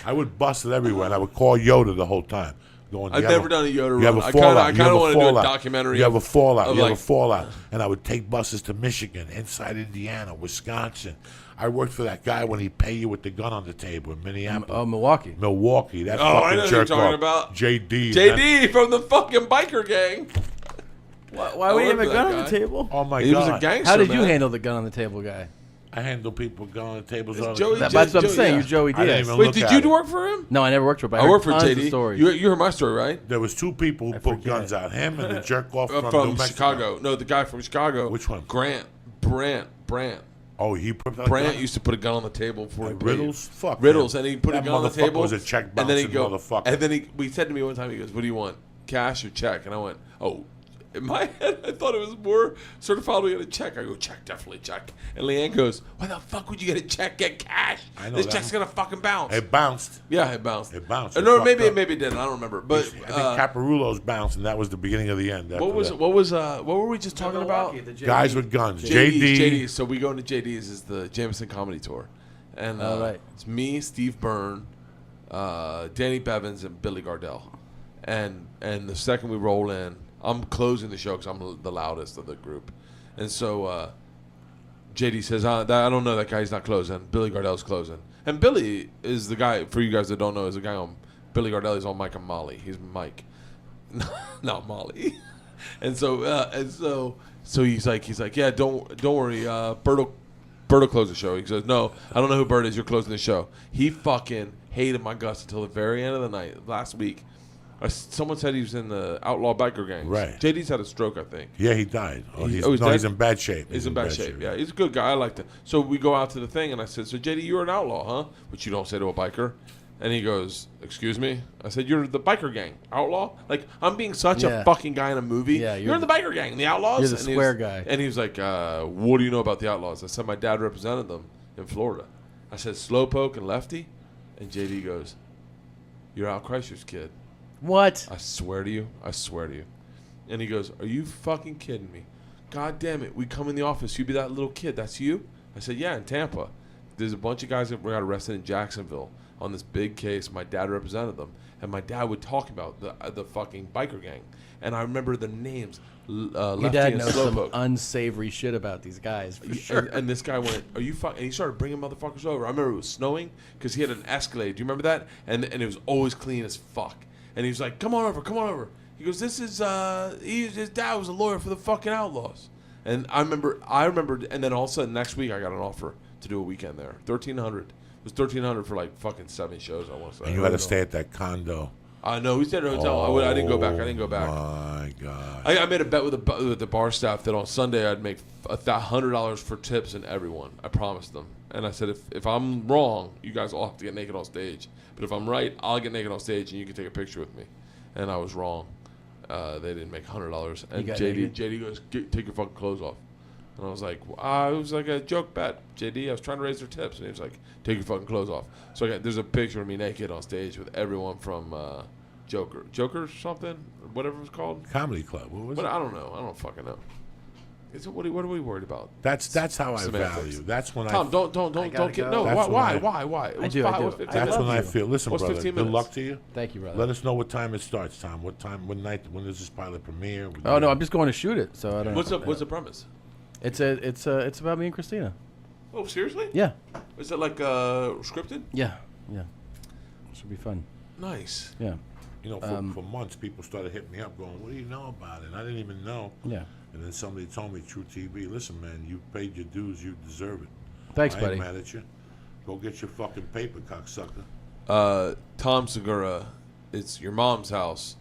C: I would bust it everywhere, and I would call Yoda the whole time. Going,
A: I've
C: "You have
A: never done a Yoda
C: You have
A: run.
C: a
A: I
C: fallout.
A: kinda
C: You have a
A: wanna do a
C: fallout.
A: documentary
C: You have a
A: of-
C: fallout.
A: of
C: You have a
A: like-
C: fallout. And I would take buses to Michigan, inside Indiana, Wisconsin. I worked for that guy when he pay you with the gun on the table in Minneapolis.
B: Oh, Milwaukee.
C: Milwaukee. That
A: Oh, I know
C: fucking
A: who you're
C: jerk
A: talking
C: off.
A: about.
C: JD.
A: JD from the fucking biker gang.
D: Why would he have a
A: worked for
D: gun
A: that
D: on the
A: guy.
D: table?
C: Oh, my
A: He
C: God.
A: was a gangster.
B: How did you
A: man.
B: handle the gun on the table guy?
C: I handle people going on tables
A: It's
C: all the
A: Joey-
C: time.
B: That's what I'm
A: Joey,
B: saying.
A: yeah.
B: You're Joey
C: I didn't
B: Diaz.
C: even
A: Wait,
C: look
A: did
C: at
A: you
C: it.
A: work for him?
B: No, I never worked for him. But
A: I worked for
B: tons of
A: JD.
B: stories.
A: You heard my story, right?
C: There was two people who put
B: forget.
C: guns out. Him and the jerk off from New Mexico.
A: Chicago. No, the guy from Chicago.
C: Which one?
A: Brant.
C: Oh, he put that
A: Brandt
C: gun?
A: used to put a gun on the table before he paid.
C: Riddles? Fuck
A: Riddles,
C: him.
A: and he put a
C: That
A: gun on the
C: motherfucker
A: table.
C: was a check
A: and then he
C: bouncing
A: go,
C: motherfucker.
A: and then we said to me one time, he goes, "What do you want, cash or check?" And I went, "Oh." In my head, I thought it was more certified we get a check. I go, check, definitely check. And Leanne goes, why the fuck would you get a check, get cash?
C: I know
A: This
C: that.
A: check's going to fucking bounce.
C: It bounced.
A: Yeah, it bounced.
C: It bounced.
A: Or
C: It
A: no,
C: fucked
A: maybe
C: up.
A: it didn't. I don't remember. But
C: I think Caparulo's bounced, and that was the beginning of the end.
A: what were we just talking about?
C: Guys with guns.
A: JD's. So we go into JD's is the Jameson Comedy Tour. And
B: right.
A: it's me, Steve Byrne, Danny Bevins, and Billy Gardell. And the second we roll in, I'm closing the show because I'm the loudest of the group. And so JD says, I don't know that guy. He's not closing. Billy Gardell's closing. And Billy is the guy, for you guys that don't know, is the guy on Billy Gardell. He's on Mike and Molly. He's Mike, not Molly. And so he's like, yeah, don't worry. Bert will close the show. He says, no, I don't know who Bert is. You're closing the show. He fucking hated my guts until the very end of the night. Last week, someone said he was in the outlaw biker gang.
C: Right.
A: JD's had a stroke, I think.
C: Yeah, he died.
A: He's
C: He's in bad shape.
A: He's in bad shape. Yeah, he's a good guy. I liked it. So we go out to the thing, and I said, so JD, you're an outlaw, huh? Which you don't say to a biker. And he goes, excuse me? I said, you're the biker gang. Outlaw? Like, I'm being such a fucking guy in a movie.
B: Yeah,
A: you're in the biker gang, the Outlaws?
B: You're the
A: And
B: square guy.
A: And he was like, what do you know about the Outlaws? I said, my dad represented them in Florida. I said, Slowpoke and Lefty? And JD goes, you're Al Kreischer's kid.
B: What?
A: I swear to you. And he goes, are you fucking kidding me? God damn it. We come in the office. You be that little kid. That's you? I said, yeah, in Tampa. There's a bunch of guys that got arrested in Jacksonville on this big case. My dad represented them. And my dad would talk about the fucking biker gang. And I remember the names. Lefty
B: Your dad
A: and
B: knows some
A: Slowpoke.
B: unsavory shit about these guys, for sure.
A: And this guy went, are you fucking... And he started bringing motherfuckers over. I remember it was snowing because he had an Escalade. Do you remember that? And it was always clean as fuck. And he was like, come on over. He goes, this is, his dad was a lawyer for the fucking Outlaws. And I remember, and then all of a sudden next week I got an offer to do a weekend there. $1,300. It was $1,300 for like fucking 7 shows, I want to say.
C: And you had to stay at that condo.
A: I know. We stayed at a hotel. I didn't go back.
C: My God.
A: I made a bet with the bar staff that on Sunday I'd make $100 for tips and everyone. I promised them. And I said, if I'm wrong, you guys all have to get naked on stage. But if I'm right, I'll get naked on stage and you can take a picture with me. And I was wrong. They didn't make $100. And JD goes, take your fucking clothes off. And I was like, it was like a joke bet, JD. I was trying to raise their tips. And he was like, take your fucking clothes off. So there's a picture of me naked on stage with everyone from Joker or something, whatever it was called.
C: Comedy Club. What was it?
A: I don't know. I don't fucking know. What are we worried about?
C: That's how I
A: Semantics.
C: value. That's when
A: Tom,
C: I.
A: don't get no.
C: That's
A: Why?
B: I do.
C: That's when I feel. Listen,
A: What's
C: brother.
A: 15
C: Good
A: minutes?
C: luck to you.
B: Thank you, brother.
C: Let us know what time it starts, Tom. What night? When does this pilot premiere?
B: Oh no, I'm just going to shoot it, so I don't.
A: What's the premise?
B: It's about me and Christina.
A: Oh, seriously?
B: Yeah.
A: Is it like scripted?
B: Yeah. Should be fun.
A: Nice.
B: Yeah.
C: You know, for months, people started hitting me up, going, "What do you know about it?" And I didn't even know.
B: Yeah.
C: And then somebody told me, True TV, listen, man, you paid your dues, you deserve it.
B: Thanks,
C: I
B: buddy.
C: ain't mad at you. Go get your fucking paper, cocksucker.
A: Tom Segura, it's your mom's house.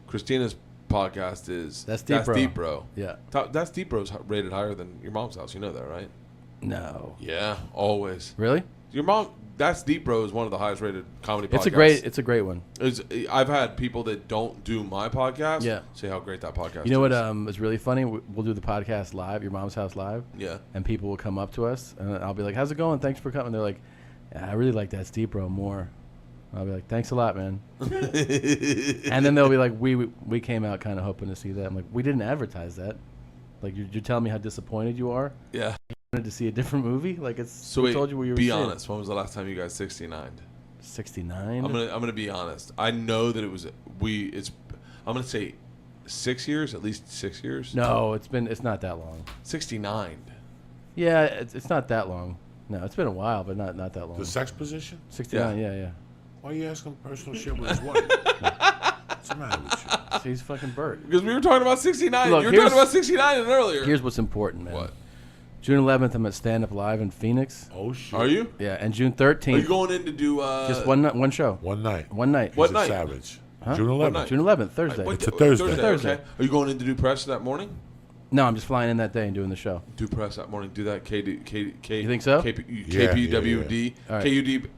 A: Christina's podcast is
B: That's Deep Bro. Yeah.
A: That's Deep Bro's rated higher than your mom's house. You know that, right?
B: No.
A: Yeah, always.
B: Really?
A: Your mom. That's Deep Bro is one of the highest rated comedy podcasts.
B: It's a great one.
A: I've had people that don't do my podcast
B: Yeah.
A: say how great that podcast is.
B: You know what is really funny? We'll do the podcast live, your mom's house live.
A: Yeah.
B: And people will come up to us, and I'll be like, "How's it going? Thanks for coming." They're like, yeah, "I really like that Deep Bro more." I'll be like, "Thanks a lot, man." And then they'll be like, "We came out kind of hoping to see that." I'm like, "We didn't advertise that. Like, you're telling me how disappointed you are?
A: Yeah.
B: You wanted to see a different movie? Like, it's."
A: So
B: we told you where you were.
A: Be
B: seeing.
A: honest. When was the last time you guys 69'd?
B: 69.
A: I'm gonna be honest. I know that it was I'm gonna say 6 years, at least 6 years.
B: No, it's not that long.
A: 69.
B: Yeah, it's not that long. No, it's been a while, but not that long.
C: The sex position?
B: 69. Yeah.
C: Why are you asking personal shit with his wife? What's the matter with you?
B: So he's fucking Bert.
A: Because we were talking about 69.
B: Look,
A: you were talking about 69 and earlier.
B: Here's what's important, man.
A: What?
B: June 11th, I'm at Stand Up Live in Phoenix.
C: Oh, shit.
A: Are you?
B: Yeah, and June
A: Are
B: 13th.
A: you going in to do
B: just one show.
C: One night.
B: One night.
A: What
C: He's
A: night?
C: a savage.
B: Huh?
C: June
A: What
C: 11th.
A: night?
B: June 11th, Thursday.
A: Wait,
C: It's a Thursday.
A: Okay. Are you going in to do press that morning?
B: No, I'm just flying in that day and doing the show.
A: Do press that morning. Do that.
B: You think so?
A: KPWD.
B: All right.
A: KUD